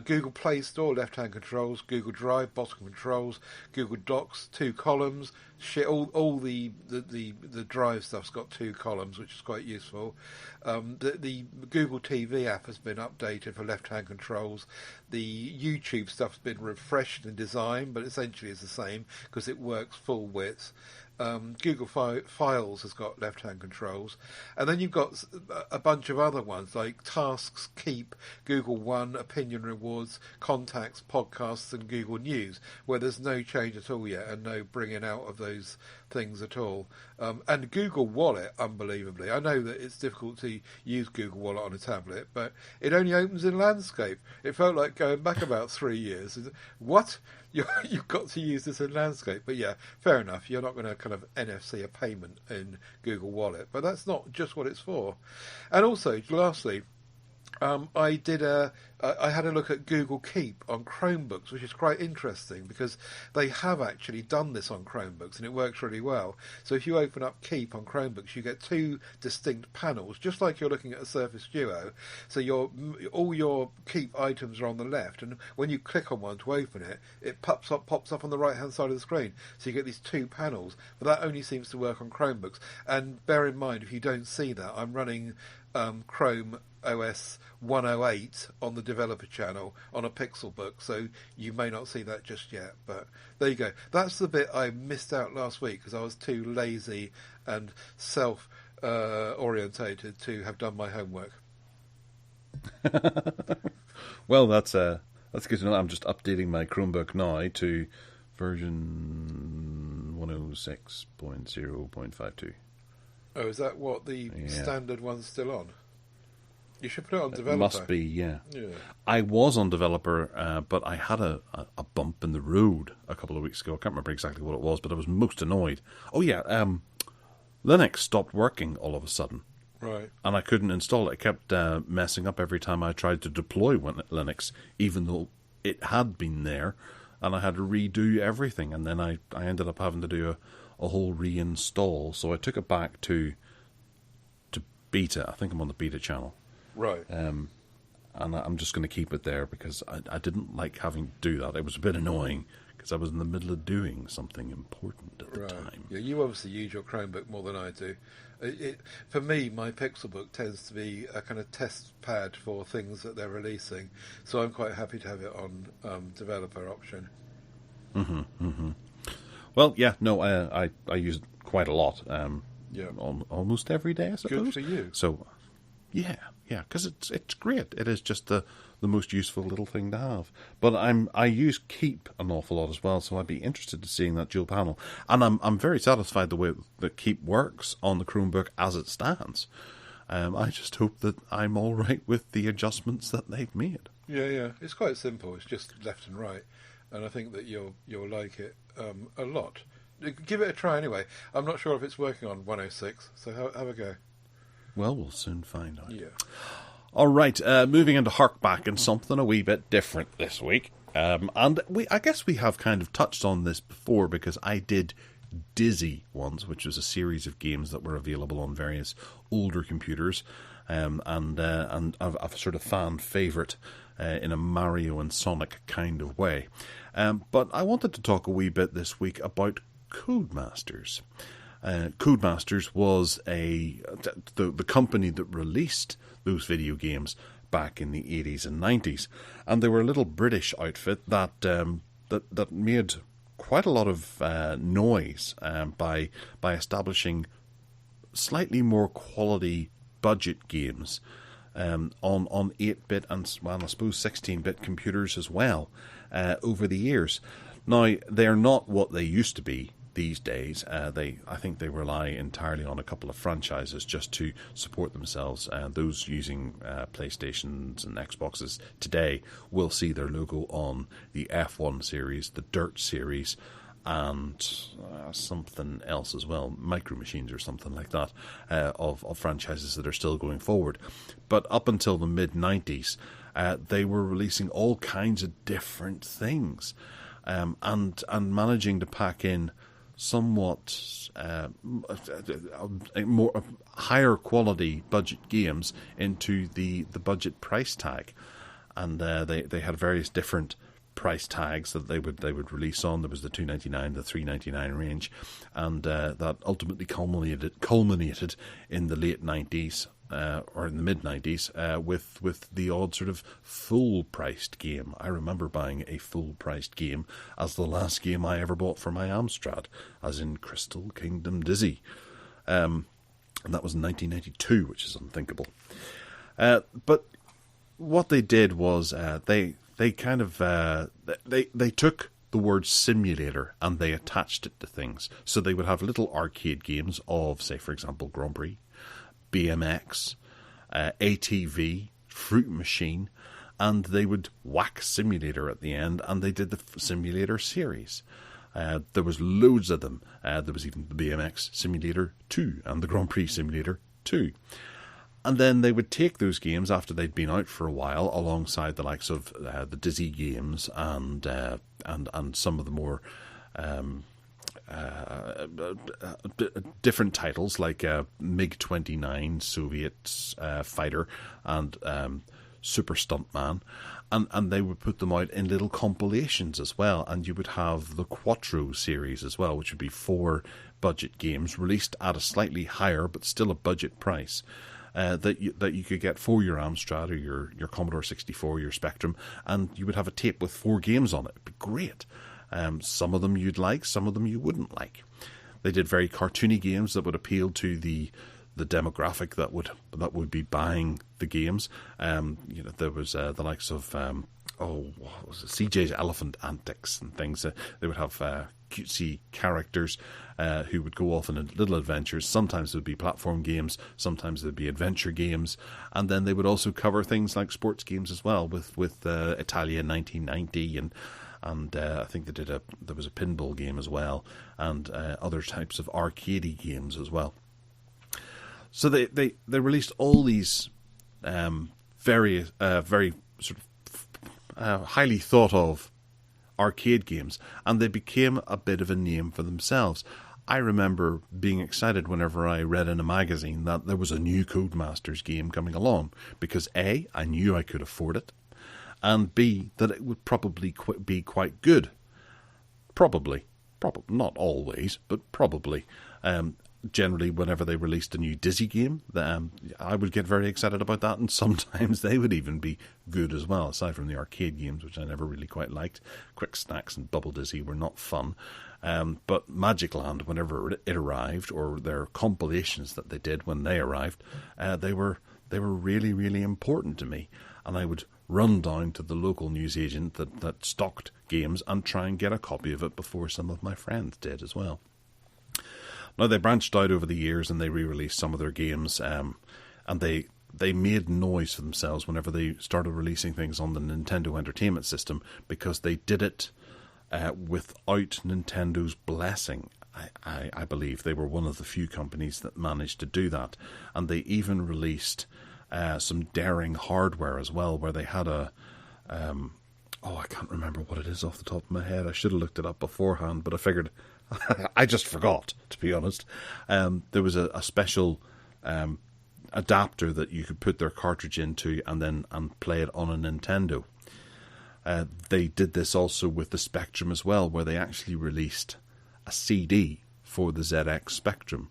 Google Play Store, left-hand controls. Google Drive, bottom controls. Google Docs, 2 columns. All the Drive stuff's got 2 columns, which is quite useful. The Google TV app has been updated for left-hand controls. The YouTube stuff's been refreshed in design, but essentially it's the same because it works full width. Google Files has got left-hand controls. And then you've got a bunch of other ones like Tasks, Keep, Google One, Opinion Rewards, Contacts, Podcasts, and Google News, where there's no change at all yet and no bringing out of those things at all. And Google Wallet, unbelievably. I know that it's difficult to use Google Wallet on a tablet, but it only opens in landscape. It felt like going back about 3 years. What? You've got to use this in landscape. But yeah, fair enough. You're not going to kind of NFC a payment in Google Wallet. But that's not just what it's for. And also, lastly, I had a look at Google Keep on Chromebooks, which is quite interesting because they have actually done this on Chromebooks and it works really well. So if you open up Keep on Chromebooks, you get 2 distinct panels, just like you're looking at a Surface Duo. So all your Keep items are on the left, and when you click on one to open it, it pops up on the right-hand side of the screen. So you get these 2 panels, but that only seems to work on Chromebooks. And bear in mind, if you don't see that, I'm running Chrome OS 108 on the developer channel on a Pixel book, so you may not see that just yet, but there you go. That's the bit I missed out last week because I was too lazy and self-orientated to have done my homework. Well, that's good to know. I'm just updating my Chromebook now to version 106.0.52. Oh, is that what the standard one's still on? You should put it on developer. It must be, yeah. I was on developer, but I had a bump in the road a couple of weeks ago. I can't remember exactly what it was, but I was most annoyed. Oh, yeah, Linux stopped working all of a sudden. Right. And I couldn't install it. It kept messing up every time I tried to deploy Linux, even though it had been there. and I had to redo everything, and then I ended up having to do a whole reinstall. So I took it back to beta. I think I'm on the beta channel. Right. And I'm just going to keep it there because I didn't like having to do that. It was a bit annoying because I was in the middle of doing something important at the time. Yeah, you obviously use your Chromebook more than I do. For me, my Pixelbook tends to be a kind of test pad for things that they're releasing, so I'm quite happy to have it on developer option. Well, yeah, no, I use it quite a lot. Yeah. Almost every day, I suppose. Good for you. So, yeah, because it's great. It is just the most useful little thing to have. But I use Keep an awful lot as well, so I'd be interested to seeing that dual panel. And I'm very satisfied the way that Keep works on the Chromebook as it stands. I just hope that I'm all right with the adjustments that they've made. Yeah, it's quite simple. It's just left and right, and I think that you'll like it a lot. Give it a try anyway. I'm not sure if it's working on 106, so have a go. Well, we'll soon find out. Yeah. All right, moving into Hark Back and something a wee bit different this week. And I guess we have kind of touched on this before because I did Dizzy once, which was a series of games that were available on various older computers, and a sort of fan favourite in a Mario and Sonic kind of way. But I wanted to talk a wee bit this week about Codemasters. Codemasters was the company that released those video games back in the 80s and 90s, and they were a little British outfit that made quite a lot of noise by establishing slightly more quality budget games on 8-bit and, well, I suppose 16-bit computers as well over the years. Now, they are not what they used to be these days. I think they rely entirely on a couple of franchises just to support themselves. Those using PlayStations and Xboxes today will see their logo on the F1 series, the Dirt series, and something else as well, Micro Machines or something like that, of franchises that are still going forward. But up until the mid-90s, they were releasing all kinds of different things, and managing to pack in somewhat more higher quality budget games into the budget price tag, and they had various different price tags that they would release on. There was the $2.99, the $3.99 range, and that ultimately culminated in the late 90s. Or in the mid-90s, with the odd sort of full-priced game. I remember buying a full-priced game as the last game I ever bought for my Amstrad, as in Crystal Kingdom Dizzy. And that was in 1992, which is unthinkable. But what they did was they kind of they took the word simulator and they attached it to things. So they would have little arcade games of, say, for example, Grand Prix, BMX, ATV, Fruit Machine, and they would whack Simulator at the end, and they did the Simulator series. There was loads of them. There was even the BMX Simulator 2 and the Grand Prix Simulator 2. And then they would take those games after they'd been out for a while, alongside the likes of the Dizzy games and some of the more different titles like MiG-29 Soviet fighter and Super Stuntman, and they would put them out in little compilations as well. And you would have the Quattro series as well, which would be 4 budget games released at a slightly higher but still a budget price. That you could get for your Amstrad or your Commodore 64, your Spectrum, and you would have a tape with 4 games on it. It'd be great. Some of them you'd like, some of them you wouldn't like. They did very cartoony games that would appeal to the demographic that would be buying the games. There was the likes of what was it? CJ's Elephant Antics and things. They would have cutesy characters who would go off on little adventures. Sometimes it would be platform games, sometimes it would be adventure games, and then they would also cover things like sports games as well, with Italia 1990 and I think there was a pinball game as well, and other types of arcadey games as well. So they released all these very sort of highly thought of arcade games, and they became a bit of a name for themselves. I remember being excited whenever I read in a magazine that there was a new Codemasters game coming along, because A, I knew I could afford it, and B, that it would probably be quite good. Probably, not always, but probably. Generally, whenever they released a new Dizzy game, I would get very excited about that, and sometimes they would even be good as well, aside from the arcade games, which I never really quite liked. Quick Snacks and Bubble Dizzy were not fun. But Magic Land, whenever it arrived, or their compilations that they did when they arrived, they were really, really important to me. And I would run down to the local newsagent that stocked games and try and get a copy of it before some of my friends did as well. Now, they branched out over the years and they re-released some of their games, and they made noise for themselves whenever they started releasing things on the Nintendo Entertainment System, because they did it without Nintendo's blessing. I believe they were one of the few companies that managed to do that. And they even released some daring hardware as well, where they had I can't remember what it is off the top of my head. I should have looked it up beforehand, but I figured I just forgot, to be honest. There was a special adapter that you could put their cartridge into and play it on a Nintendo. They did this also with the Spectrum as well, where they actually released a CD for the ZX Spectrum.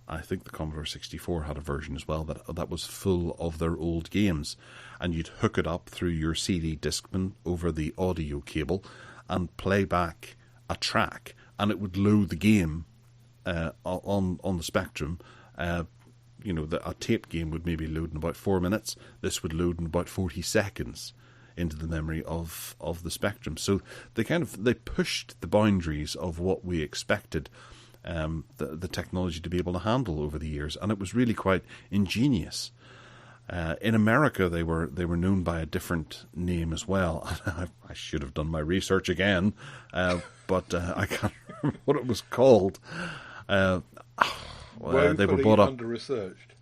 I think the Commodore 64 had a version as well that was full of their old games, and you'd hook it up through your CD Discman over the audio cable and play back a track, and it would load the game on the Spectrum. A tape game would maybe load in about 4 minutes. This would load in about 40 seconds into the memory of the Spectrum. So they pushed the boundaries of what we expected the technology to be able to handle over the years, and it was really quite ingenious. In America, they were known by a different name as well. I should have done my research again, but I can't remember what it was called. They were bought up under researched.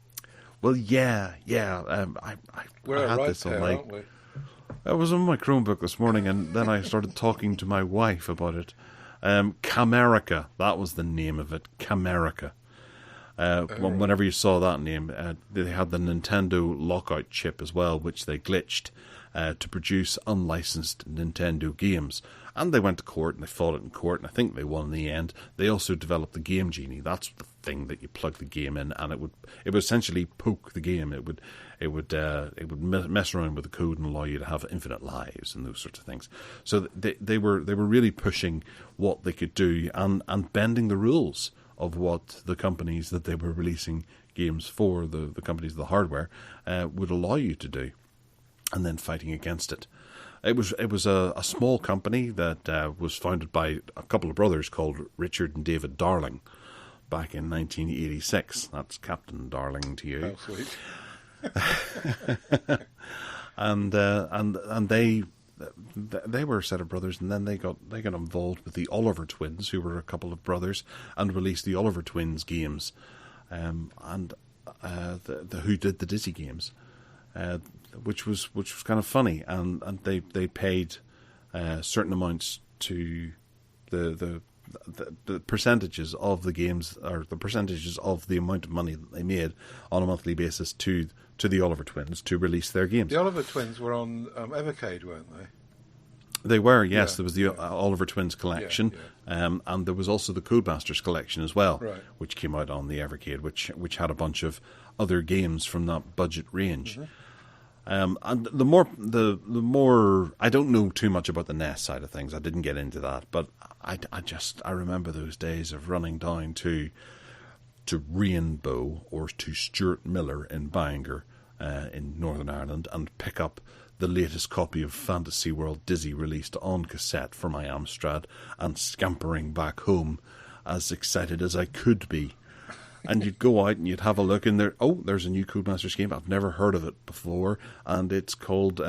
Well, yeah. I had this on my. Aren't we? I was on my Chromebook this morning, and then I started talking to my wife about it. Camerica, that was the name of it. Camerica. Whenever you saw that name, they had the Nintendo lockout chip as well, which they glitched to produce unlicensed Nintendo games. And they went to court and they fought it in court, and I think they won in the end. They also developed the Game Genie. That's the thing that you plug the game in, and it would essentially poke the game. It would mess around with the code and allow you to have infinite lives and those sorts of things. So they were really pushing what they could do and bending the rules of what the companies that they were releasing games for, the companies of the hardware, would allow you to do, and then fighting against it. It was a small company that was founded by a couple of brothers called Richard and David Darling back in 1986. That's Captain Darling to you. Oh, sweet. and they were a set of brothers, and then they got involved with the Oliver twins, who were a couple of brothers, and released the Oliver Twins games, and who did the Dizzy games, which was kind of funny, and they paid certain amounts to the percentages of the games, or the percentages of the amount of money that they made on a monthly basis to the Oliver Twins to release their games. The Oliver Twins were on Evercade, weren't they? They were, yes. Yeah, There was the Oliver Twins collection, and there was also the Codemasters collection as well, right, which came out on the Evercade, which had a bunch of other games from that budget range. Mm-hmm. And the more I don't know too much about the NES side of things. I didn't get into that, but I remember those days of running down to Rainbow or to Stuart Miller in Bangor in Northern Ireland and pick up the latest copy of Fantasy World Dizzy released on cassette for my Amstrad, and scampering back home as excited as I could be. And you'd go out and you'd have a look in there. Oh, there's a new Codemasters game. I've never heard of it before, and it's called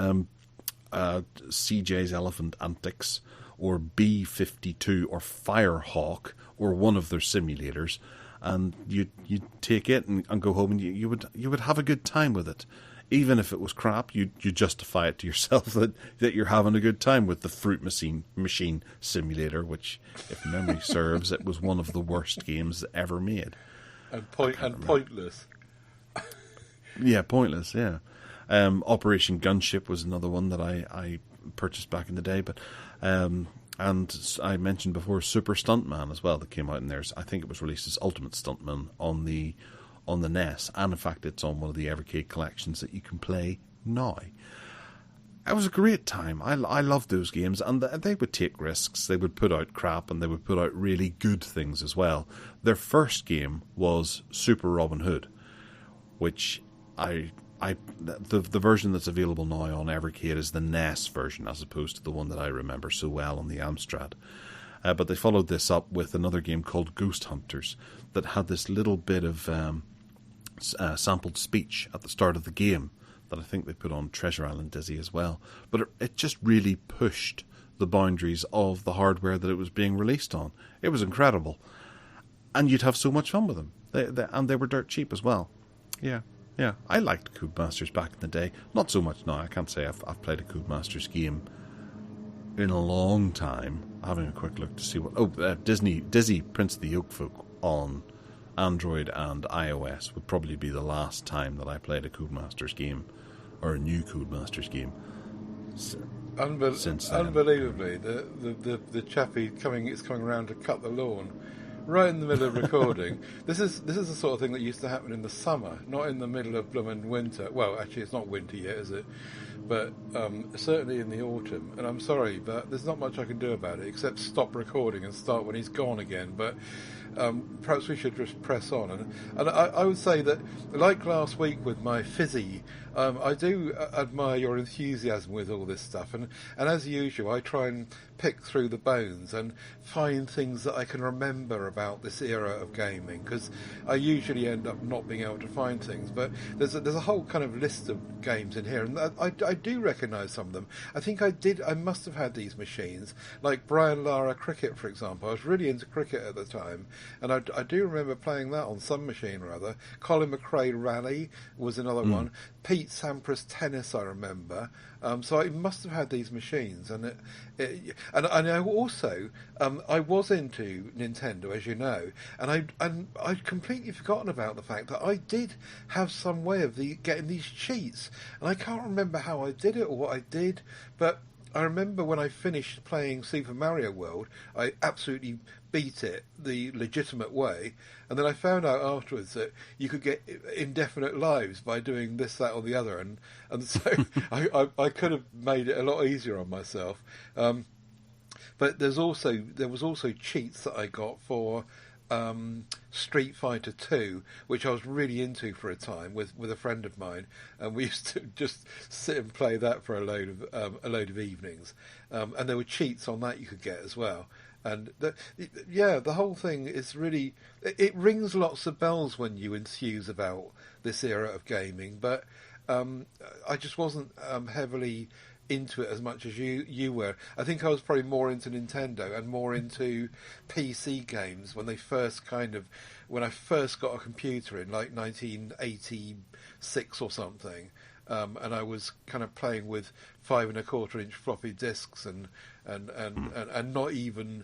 CJ's Elephant Antics, or B-52, or Firehawk, or one of their simulators. And you'd take it and go home, and you would have a good time with it. even if it was crap, you justify it to yourself that you're having a good time with the fruit machine simulator, which, if memory serves, it was one of the worst games ever made. And pointless. Yeah, pointless. Yeah. Operation Gunship was another one that I purchased back in the day, but and I mentioned before Super Stuntman as well that came out in there. I think it was released as Ultimate Stuntman on the NES, and in fact it's on one of the Evercade collections that you can play now. It was a great time. I loved those games, and they would take risks. They would put out crap, and they would put out really good things as well. Their first game was Super Robin Hood, which the version that's available now on Evercade is the NES version, as opposed to the one that I remember so well on the Amstrad. But they followed this up with another game called Ghost Hunters that had this little bit of sampled speech at the start of the game that I think they put on Treasure Island Dizzy as well. But it just really pushed the boundaries of the hardware that it was being released on. It was incredible. And you'd have so much fun with them. And they were dirt cheap as well. Yeah. Yeah, I liked Codemasters back in the day. Not so much now. I can't say I've played a Codemasters game in a long time. Having a quick look to see what... Dizzy Prince of the Yokefolk on Android and iOS would probably be the last time that I played a Codemasters game, or a new Codemasters game. Since then. Unbelievably, the chappie is coming around to cut the lawn. Right in the middle of recording. This is the sort of thing that used to happen in the summer, not in the middle of blooming winter. Well, actually, it's not winter yet, is it? But certainly in the autumn. And I'm sorry, but there's not much I can do about it except stop recording and start when he's gone again. But perhaps we should just press on. And I would say that, like last week with my fizzy, I do admire your enthusiasm with all this stuff. And as usual, I try and pick through the bones and find things that I can remember about this era of gaming, because I usually end up not being able to find things. But there's a whole kind of list of games in here, and I do recognise some of them. I think I must have had these machines, like Brian Lara Cricket, for example. I was really into cricket at the time, and I do remember playing that on some machine or other. Colin McRae Rally was another one. Pete Sampras Tennis, I remember. So I must have had these machines, and I also I was into Nintendo, as you know, and I'd completely forgotten about the fact that I did have some way of getting these cheats, and I can't remember how I did it or what I did, but I remember when I finished playing Super Mario World, I absolutely beat it the legitimate way, and then I found out afterwards that you could get indefinite lives by doing this, that, or the other, and so I could have made it a lot easier on myself. But there was also cheats that I got for Street Fighter 2, which I was really into for a time with a friend of mine, and we used to just sit and play that for a load of evenings. And there were cheats on that you could get as well. And the whole thing is really, it rings lots of bells when you enthuse about this era of gaming. But I just wasn't heavily into it as much as you were. I think I was probably more into Nintendo and more into PC games when I first got a computer in like 1986 or something. And I was kind of playing with 5 1/4-inch floppy disks and not even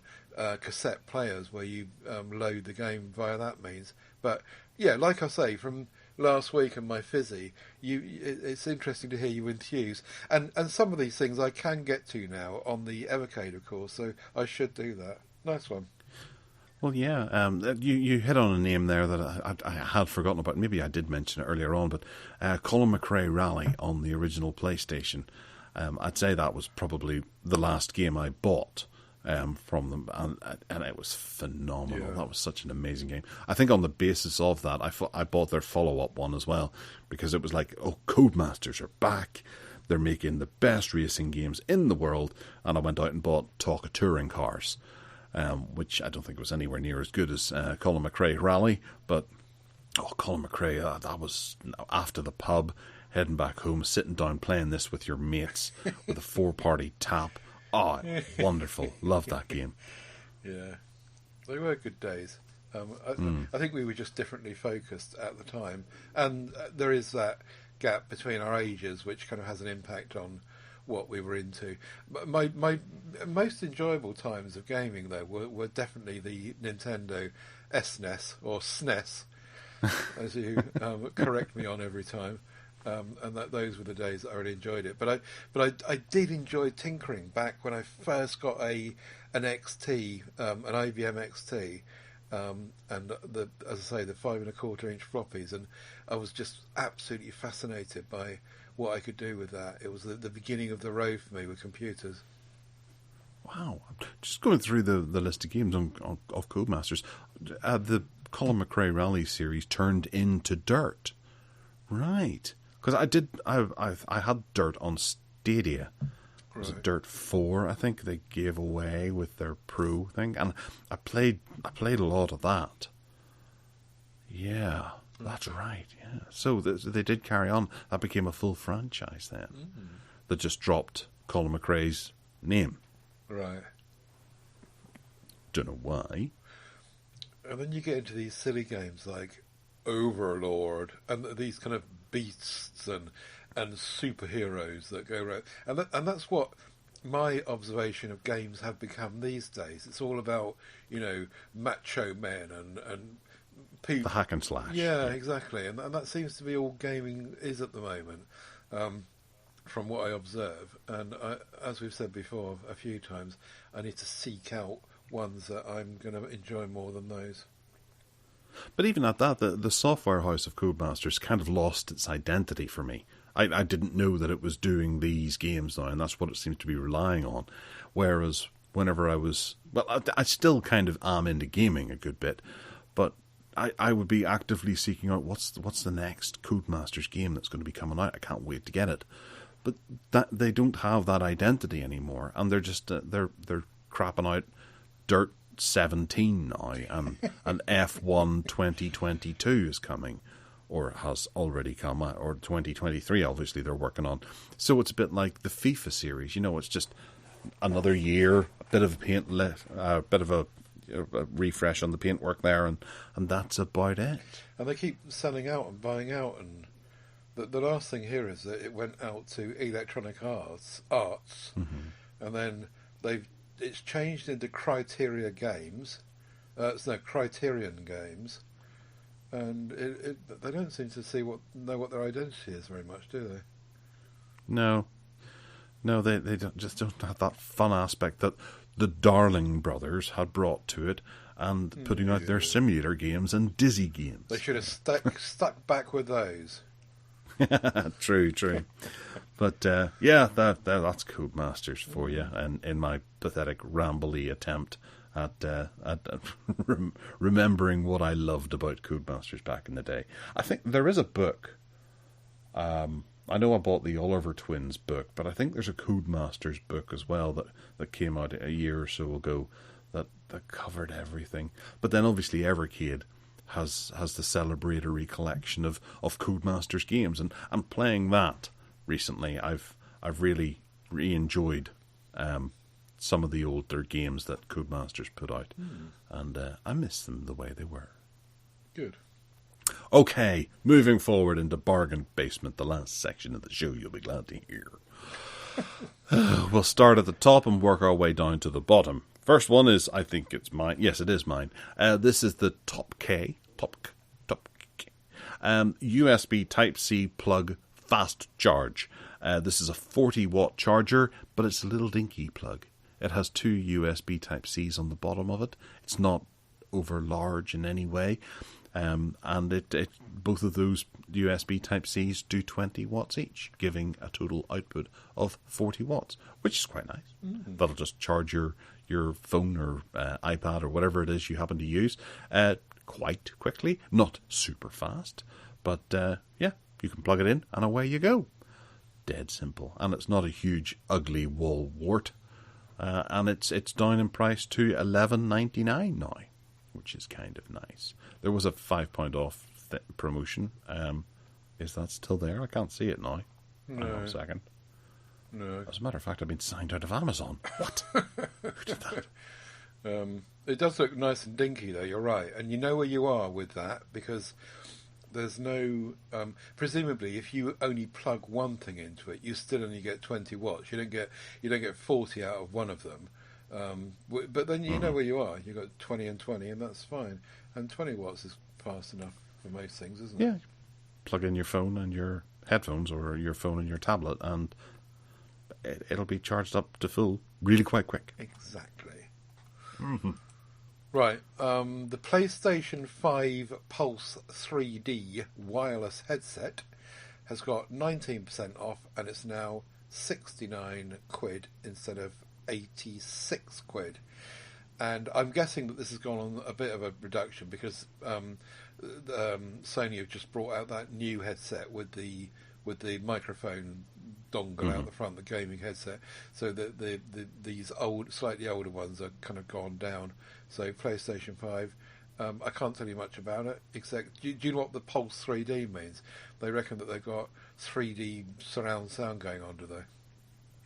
cassette players where you load the game via that means. But yeah, like I say, from last week and my fizzy, it's interesting to hear you enthuse. And some of these things I can get to now on the Evercade, of course, so I should do that. Nice one. Well, yeah, you hit on a name there that I had forgotten about. Maybe I did mention it earlier on, but Colin McRae Rally on the original PlayStation. I'd say that was probably the last game I bought from them, and it was phenomenal. Yeah. That was such an amazing game. I think on the basis of that, I bought their follow-up one as well, because it was like, oh, Codemasters are back. They're making the best racing games in the world, and I went out and bought Talk of Touring Cars. Which I don't think was anywhere near as good as Colin McRae Rally, but Colin McRae, that was after the pub, heading back home, sitting down playing this with your mates with a 4-party tap. Oh, wonderful! Love that game. Yeah, they were good days. I think we were just differently focused at the time, and there is that gap between our ages, which kind of has an impact on what we were into. But my most enjoyable times of gaming, though, were definitely the Nintendo SNES or SNES, as you correct me on every time. And those were the days that I really enjoyed it. But I did enjoy tinkering back when I first got an XT, an IBM XT, and as I say, the 5.25-inch floppies, and I was just absolutely fascinated by what I could do with that. It was the beginning of the road for me with computers. Wow. Just going through the list of games of Codemasters, the Colin McRae Rally series turned into Dirt. Right. Because I had Dirt on Stadia. Was it Dirt 4, I think they gave away with their Pro thing, and I played a lot of that. Yeah, that's right. Yeah, so they did carry on. That became a full franchise then. That just dropped Colin McRae's name. Right. Don't know why. And then you get into these silly games like Overlord and these kind of beasts and superheroes that go around, and that's what my observation of games have become these days. It's all about, macho men and people. The hack and slash. Yeah, exactly, and that seems to be all gaming is at the moment, from what I observe. And as we've said before a few times, I need to seek out ones that I'm going to enjoy more than those. But even at that, the software house of Codemasters kind of lost its identity for me. I didn't know that it was doing these games now, and that's what it seems to be relying on. Whereas whenever I still kind of am into gaming a good bit, but I would be actively seeking out what's the next Codemasters game that's going to be coming out. I can't wait to get it. But that they don't have that identity anymore, and they're just they're crapping out Dirt 17 now, and F1 2022 is coming, or has already come out, or 2023 obviously they're working on. So it's a bit like the FIFA series, it's just another year, a bit of a bit of a refresh on the paintwork there, and that's about it. And they keep selling out and buying out, and the last thing here is that it went out to Electronic Arts, and then it's changed into Criterion Games, Criterion Games, and they don't seem to know what their identity is very much, do they? No, they don't have that fun aspect that the Darling brothers had brought to it, and putting out their simulator games and Dizzy games. They should have stuck back with those. True. But that's Codemasters for you, and in my pathetic, rambly attempt at remembering what I loved about Codemasters back in the day. I think there is a book. I know I bought the Oliver Twins book, but I think there's a Codemasters book as well that came out a year or so ago that covered everything. But then obviously Evercade has the celebratory collection of Codemasters games, and playing that recently, I've really enjoyed some of the older games that Codemasters put out, and I miss them the way they were. Good. Okay, moving forward into Bargain Basement, the last section of the show you'll be glad to hear. We'll start at the top and work our way down to the bottom. First one is, I think it's mine. Yes, it is mine. This is the Top K. USB Type-C plug fast charge. This is a 40-watt charger, but it's a little dinky plug. It has two USB Type-Cs on the bottom of it. It's not over large in any way. And both of those USB Type-Cs do 20 watts each, giving a total output of 40 watts, which is quite nice. That'll just charge your phone or iPad or whatever it is you happen to use quite quickly. Not super fast, but you can plug it in and away you go. Dead simple. And it's not a huge, ugly wall wart. And it's down in price to $11.99 now, which is kind of nice. There was a £5 off promotion. Is that still there? I can't see it now. No. Hang on a second. No. As a matter of fact, I've been signed out of Amazon. What? Who did that? It does look nice and dinky, though, you're right. And you know where you are with that, because There's no, presumably, if you only plug one thing into it, you still only get 20 watts. You don't get 40 out of one of them. But then you know where you are. You've got 20 and 20, and that's fine. And 20 watts is fast enough for most things, isn't it? Yeah. Plug in your phone and your headphones, or your phone and your tablet, and it'll be charged up to full really quite quick. Exactly. Right. The PlayStation 5 Pulse 3D wireless headset has got 19% off, and it's now 69 quid instead of 86 quid. And I'm guessing that this has gone on a bit of a reduction because Sony have just brought out that new headset with the microphone dongle out the front, the gaming headset. So these slightly older ones are kind of gone down. So PlayStation 5, I can't tell you much about it, except do you know what the Pulse 3D means? They reckon that they've got 3D surround sound going on, do they?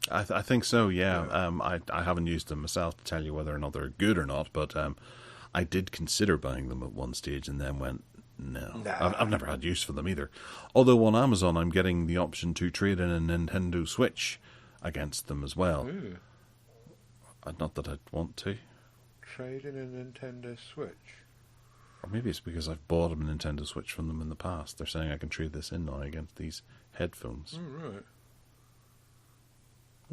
I think so, yeah. I haven't used them myself to tell you whether or not they're good or not, but I did consider buying them at one stage and then went, no. Nah. I've never had use for them either. Although on Amazon I'm getting the option to trade in a Nintendo Switch against them as well. Ooh. Not that I'd want to. Trade in a Nintendo Switch. Or maybe it's because I've bought a Nintendo Switch from them in the past. They're saying I can trade this in now against these headphones. Oh, right.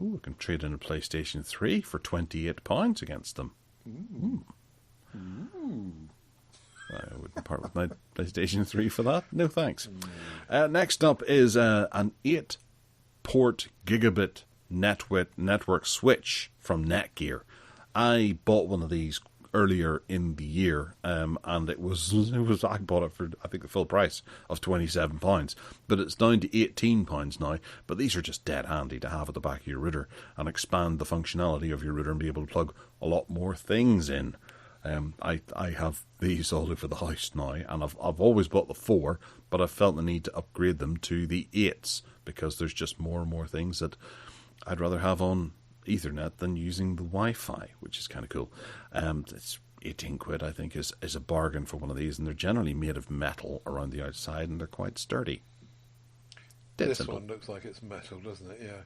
Ooh, I can trade in a PlayStation 3 for £28 against them. Ooh. I wouldn't part with my PlayStation 3 for that. No thanks. Next up is an 8-port gigabit network switch from Netgear. I bought one of these earlier in the year, and it was I bought it for I think the full price of £27, but it's down to £18 now. But these are just dead handy to have at the back of your router and expand the functionality of your router and be able to plug a lot more things in. I have these all over the house now, and I've always bought the 4, but I've felt the need to upgrade them to the 8s because there's just more and more things that I'd rather have on Ethernet than using the Wi-Fi, which is kind of cool. It's 18 quid, I think, is a bargain for one of these, and they're generally made of metal around the outside, and they're quite sturdy. This one looks like it's metal, doesn't it? Yeah.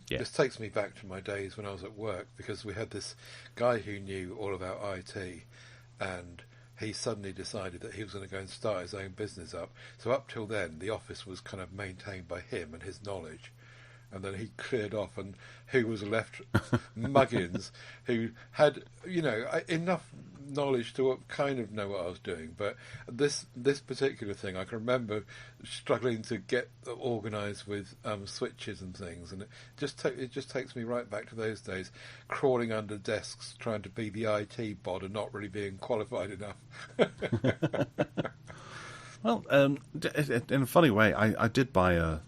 Yeah. This takes me back to my days when I was at work, because we had this guy who knew all about IT, and he suddenly decided that he was going to go and start his own business up. So up till then, the office was kind of maintained by him and his knowledge. And then he cleared off, and who was left? Muggins, who had, enough knowledge to kind of know what I was doing. But this particular thing, I can remember struggling to get organised with switches and things, and it just takes me right back to those days, crawling under desks, trying to be the IT bod and not really being qualified enough. Well, in a funny way, I did buy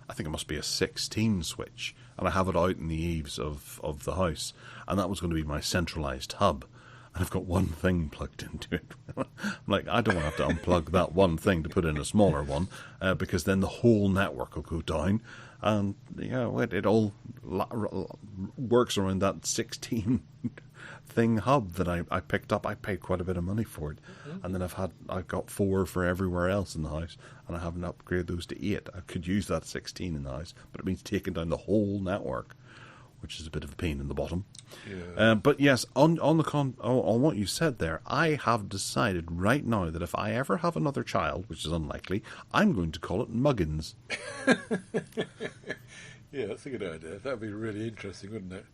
I think it must be a 16 switch, and I have it out in the eaves of the house, and that was going to be my centralised hub, and I've got one thing plugged into it. I'm like, I don't want to have to unplug that one thing to put in a smaller one, because then the whole network will go down, and it all works around that 16 thing hub that I picked up. I paid quite a bit of money for it, and then I've got 4 for everywhere else in the house, and I haven't upgraded those to 8. I could use that 16 in the house, but it means taking down the whole network, which is a bit of a pain in the bottom. Yeah. But yes, on what you said there, I have decided right now that if I ever have another child, which is unlikely, I'm going to call it Muggins. Yeah, that's a good idea. That would be really interesting, wouldn't it?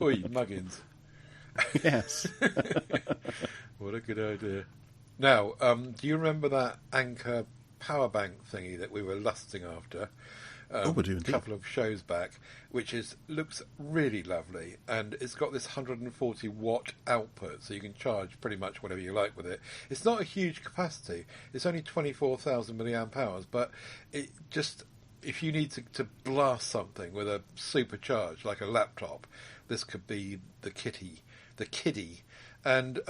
Oi, Muggins. Yes. What a good idea. Now, do you remember that Anchor power bank thingy that we were lusting after? We do a indeed. couple of shows back, which looks really lovely, and it's got this 140 watt output, so you can charge pretty much whatever you like with it. It's not a huge capacity; it's only 24,000 milliamp hours, but it just, if you need to blast something with a supercharge like a laptop, this could be the kiddie, and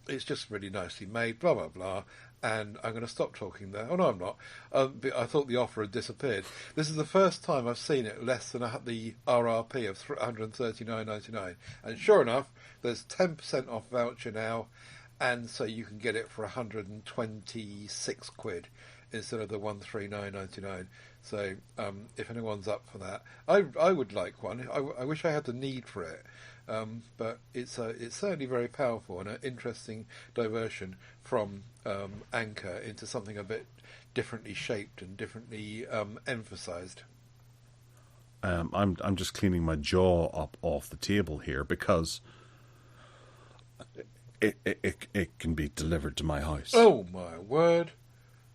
it's just really nicely made. Blah blah blah. And I'm going to stop talking there. Oh, no, I'm not. I thought the offer had disappeared. This is the first time I've seen it less than the RRP of $139.99. And sure enough, there's 10% off voucher now. and so you can get it for 126 quid instead of the 139.99. So if anyone's up for that, I would like one. I wish I had the need for it, but it's certainly very powerful and an interesting diversion from Anchor into something a bit differently shaped and differently emphasised. I'm just cleaning my jaw up off the table here because it can be delivered to my house. Oh my word!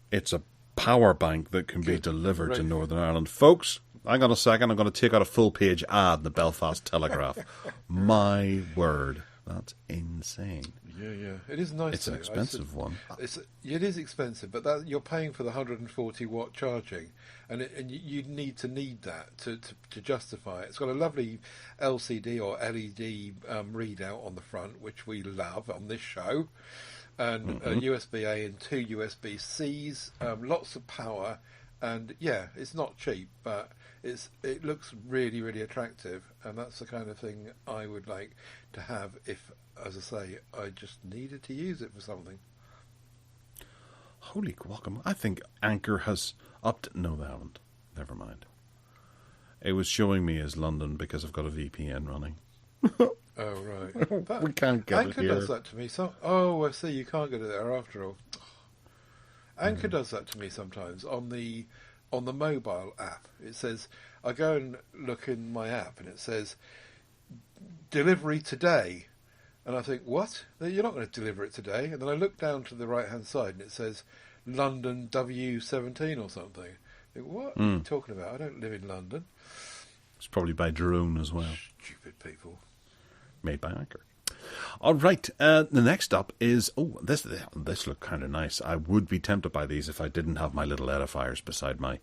It's a power bank that can be delivered to Northern Ireland. Folks, hang on a second, I'm going to take out a full-page ad in the Belfast Telegraph. My word, that's insane. Yeah. It is nice. It's an expensive one. It is expensive, but you're paying for the 140 watt charging, and you need that to justify it. It's got a lovely LCD or LED readout on the front, which we love on this show, and USB-A and 2 USB-Cs, lots of power, and yeah, it's not cheap, but it looks really, really attractive, and that's the kind of thing I would like to have if, as I say, I just needed to use it for something. Holy guacamole. I think Anchor has upped... No, they haven't. Never mind. It was showing me as London because I've got a VPN running. Oh, right. But we can't get Anchor it here. does that to me. Oh, I see. You can't get it there after all. Anchor does that to me sometimes on the mobile app. It says, I go and look in my app and it says, delivery today. And I think, what? You're not going to deliver it today. And then I look down to the right-hand side and it says London W17 or something. I think, what are you talking about? I don't live in London. It's probably by drone as well. Stupid people. Made by Anchor. All right, the next up is... Oh, this look kind of nice. I would be tempted by these if I didn't have my little edifiers beside my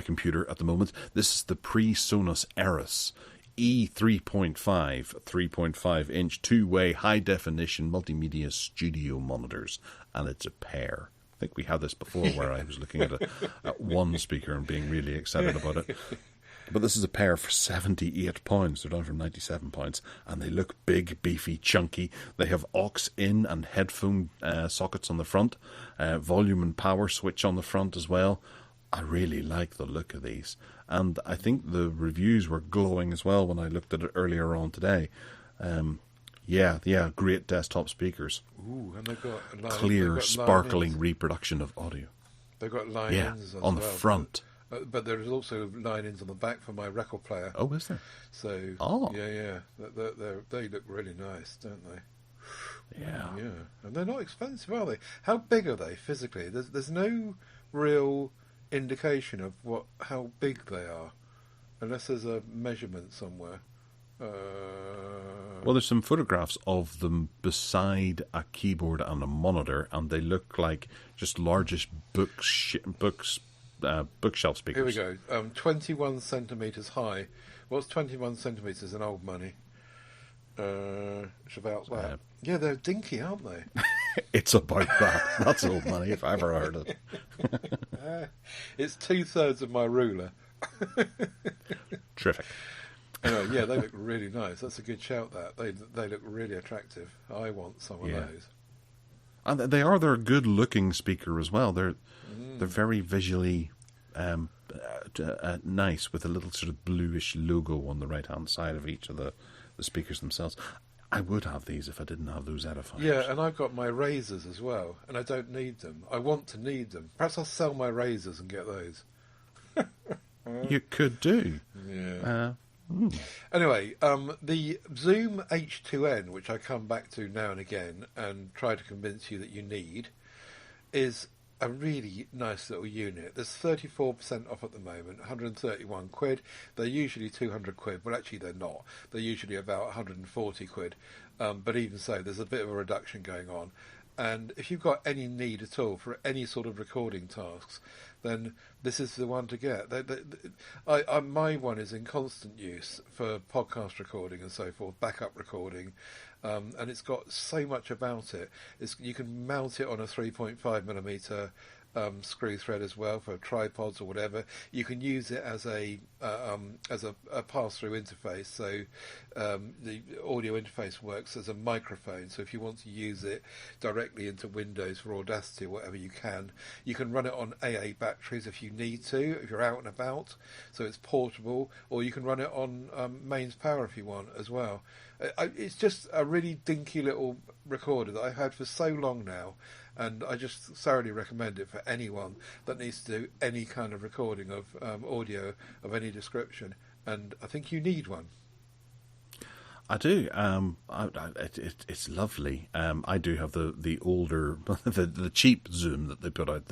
computer at the moment. This is the PreSonus Eris E3.5, 3.5-inch, two-way, high-definition multimedia studio monitors, and it's a pair. I think we had this before where I was looking at one speaker and being really excited about it. But this is a pair for £78. They're down from £97, and they look big, beefy, chunky. They have aux in and headphone sockets on the front, volume and power switch on the front as well. I really like the look of these, and I think the reviews were glowing as well when I looked at it earlier on today. Yeah, great desktop speakers. Ooh, and they've got clear, sparkling reproduction of audio. They've got line-ins on the front. But there is also line-ins on the back for my record player. Oh, is there? So, yeah. They look really nice, don't they? Yeah. And they're not expensive, are they? How big are they physically? There's no real indication of how big they are, unless there's a measurement somewhere. Well, there's some photographs of them beside a keyboard and a monitor, and they look like just largest bookshelf speakers. Here we go. 21 centimetres high. What's 21 centimetres in old money? It's about that. Yeah, they're dinky, aren't they? It's about that. That's old money if I ever heard it. It's 2/3 of my ruler. Terrific. Anyway, yeah, they look really nice. That's a good shout. That they look really attractive. I want some of those. And they're a good looking speaker as well. They're very visually nice, with a little sort of bluish logo on the right hand side of each of the speakers themselves. I would have these if I didn't have those edifiers. Yeah, and I've got my razors as well, and I don't need them. I want to need them. Perhaps I'll sell my razors and get those. You could do. Yeah. Anyway, the Zoom H2N, which I come back to now and again and try to convince you that you need, is a really nice little unit. There's 34% off at the moment, 131 quid. They're usually 200 quid, but actually they're not. They're usually about 140 quid. But even so, there's a bit of a reduction going on. And if you've got any need at all for any sort of recording tasks, then this is the one to get. My one is in constant use for podcast recording and so forth, backup recording, and it's got so much about it. You can mount it on a 3.5mm screw thread as well for tripods or whatever. You can use it as a pass-through interface. So the audio interface works as a microphone. So if you want to use it directly into Windows for Audacity or whatever, you can. You can run it on AA batteries if you need to, if you're out and about. So it's portable, or you can run it on mains power if you want as well. It's just a really dinky little recorder that I've had for so long now, and I just thoroughly recommend it for anyone that needs to do any kind of recording of audio of any description, and I think you need one. I do. It's lovely. I do have the older, the cheap Zoom that they put out.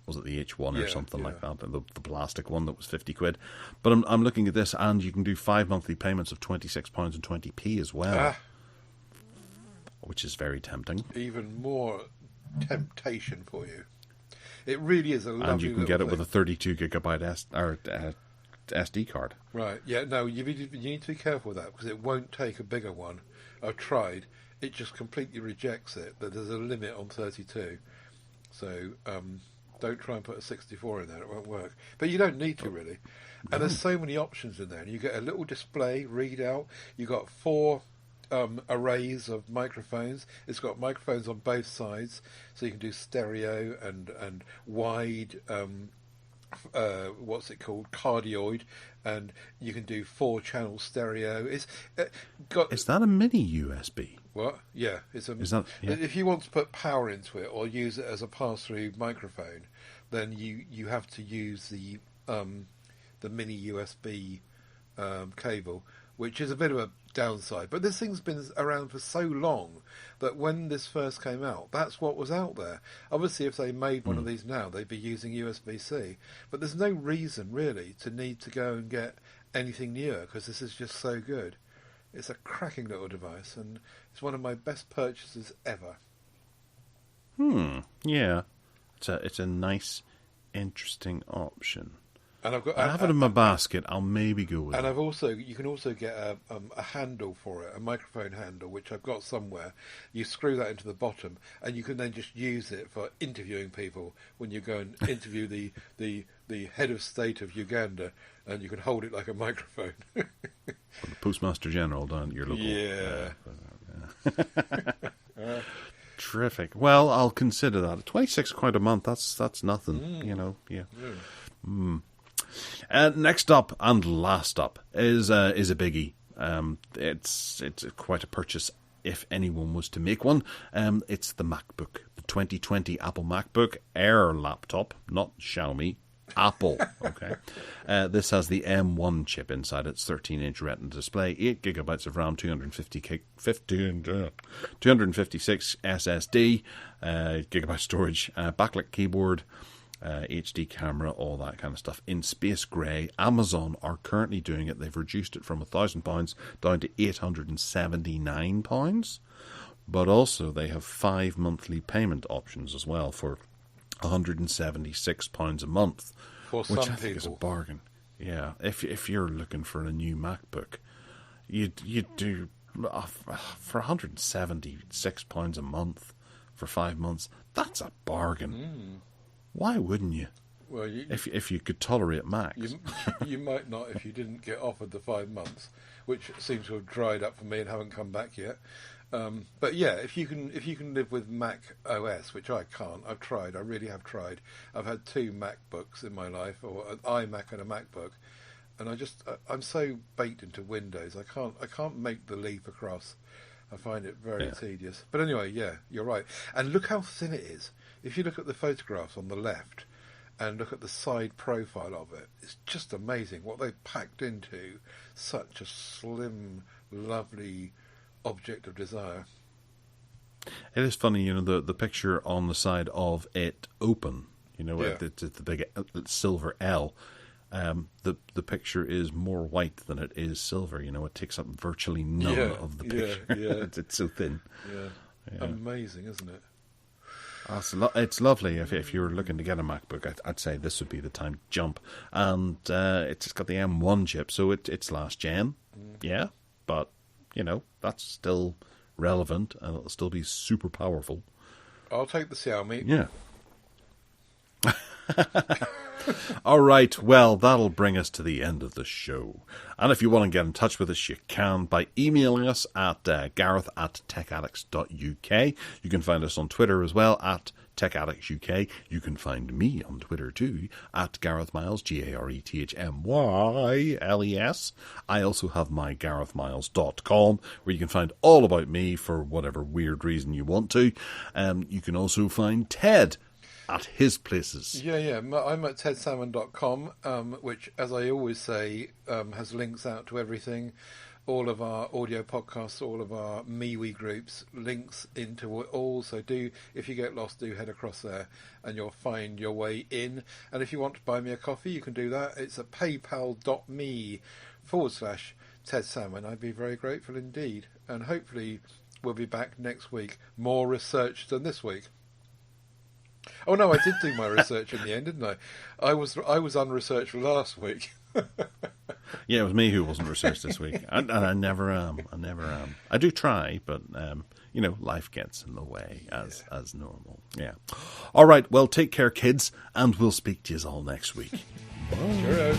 Was it the H1 or something like that? The plastic one that was £50. But I'm looking at this, and you can do 5 monthly payments of £26.20 as well, which is very tempting. Even more temptation for you. It really is a lovely. And you can get it with a 32 gigabyte SD card. Right. Yeah. No, you need to be careful with that because it won't take a bigger one. I've tried. It just completely rejects it. That there's a limit on 32. So don't try and put a 64 in there. It won't work. But you don't need to really. And there's so many options in there. And you get a little display readout. You got 4 arrays of microphones. It's got microphones on both sides, so you can do stereo and wide. What's it called? Cardioid, and you can do 4-channel stereo. It's got. Is that a mini USB? What? Yeah, it's a. Is that, yeah. If you want to put power into it or use it as a pass-through microphone, then you have to use the mini USB cable, which is a bit of a downside. But this thing's been around for so long that when this first came out, that's what was out there. Obviously, if they made one of these now, they'd be using USB-C. But there's no reason, really, to need to go and get anything newer, because this is just so good. It's a cracking little device, and it's one of my best purchases ever. Yeah. It's a nice, interesting option. And I've got. I have it in my basket. I'll maybe go with it. And you can also get a handle for it, a microphone handle, which I've got somewhere. You screw that into the bottom, and you can then just use it for interviewing people when you go and interview the head of state of Uganda, and you can hold it like a microphone. The Postmaster General down at your local. Yeah. Terrific. Well, I'll consider that. 26 quid a month. That's nothing. You know. Yeah. Next up and last up is a biggie. It's quite a purchase if anyone was to make one. It's the MacBook, the 2020 Apple MacBook Air laptop, not Xiaomi. Apple, okay. This has the M1 chip inside its 13-inch Retina display, 8 gigabytes of RAM, 256 SSD, gigabyte storage, backlit keyboard, HD camera, all that kind of stuff. In space grey, Amazon are currently doing it. They've reduced it from £1,000 down to £879, but also they have 5 monthly payment options as well for £176 a month, for which some I think is a people. bargain. Yeah, if you're looking for a new MacBook, you do for £176 a month for 5 months. That's a bargain. Why wouldn't you? Well, if you could tolerate Macs. you might not if you didn't get offered the 5 months, which seems to have dried up for me and haven't come back yet. But yeah, if you can live with Mac OS, which I can't. I've tried. I really have tried. I've had 2 MacBooks in my life, or an iMac and a MacBook, and I'm so baked into Windows. I can't make the leap across. I find it very tedious. But anyway, yeah, you're right. And look how thin it is. If you look at the photographs on the left and look at the side profile of it, it's just amazing what they packed into such a slim, lovely object of desire. It is funny, the picture on the side of it open, the big silver L. The picture is more white than it is silver. It takes up virtually none of the picture. Yeah. It's so thin. Yeah. Amazing, isn't it? It's lovely. If you were looking to get a MacBook, I'd say this would be the time to jump. And it's got the M1 chip, so it's last gen. Yeah, but that's still relevant, and it'll still be super powerful. I'll take the Xiaomi. Yeah. All right, well, that'll bring us to the end of the show. And if you want to get in touch with us, you can by emailing us at gareth@techaddicts.uk. You can find us on Twitter as well, at TechAddictsUK. You can find me on Twitter too, at Gareth Miles, GarethMyles. I also have my GarethMiles.com, where you can find all about me for whatever weird reason you want to. You can also find Ted at his places. Yeah. I'm at tedsalmon.com, which, as I always say, has links out to everything. All of our audio podcasts, all of our MeWe groups, links into it all. So if you get lost, do head across there and you'll find your way in. And if you want to buy me a coffee, you can do that. It's at paypal.me/Ted Salmon. I'd be very grateful indeed. And hopefully we'll be back next week. More research than this week. Oh no, I did do my research in the end, didn't I? I was unresearched last week. Yeah, it was me who wasn't researched this week, and I never am. I do try, but life gets in the way as normal. Yeah. All right. Well, take care, kids, and we'll speak to you all next week. Bye. Cheerio.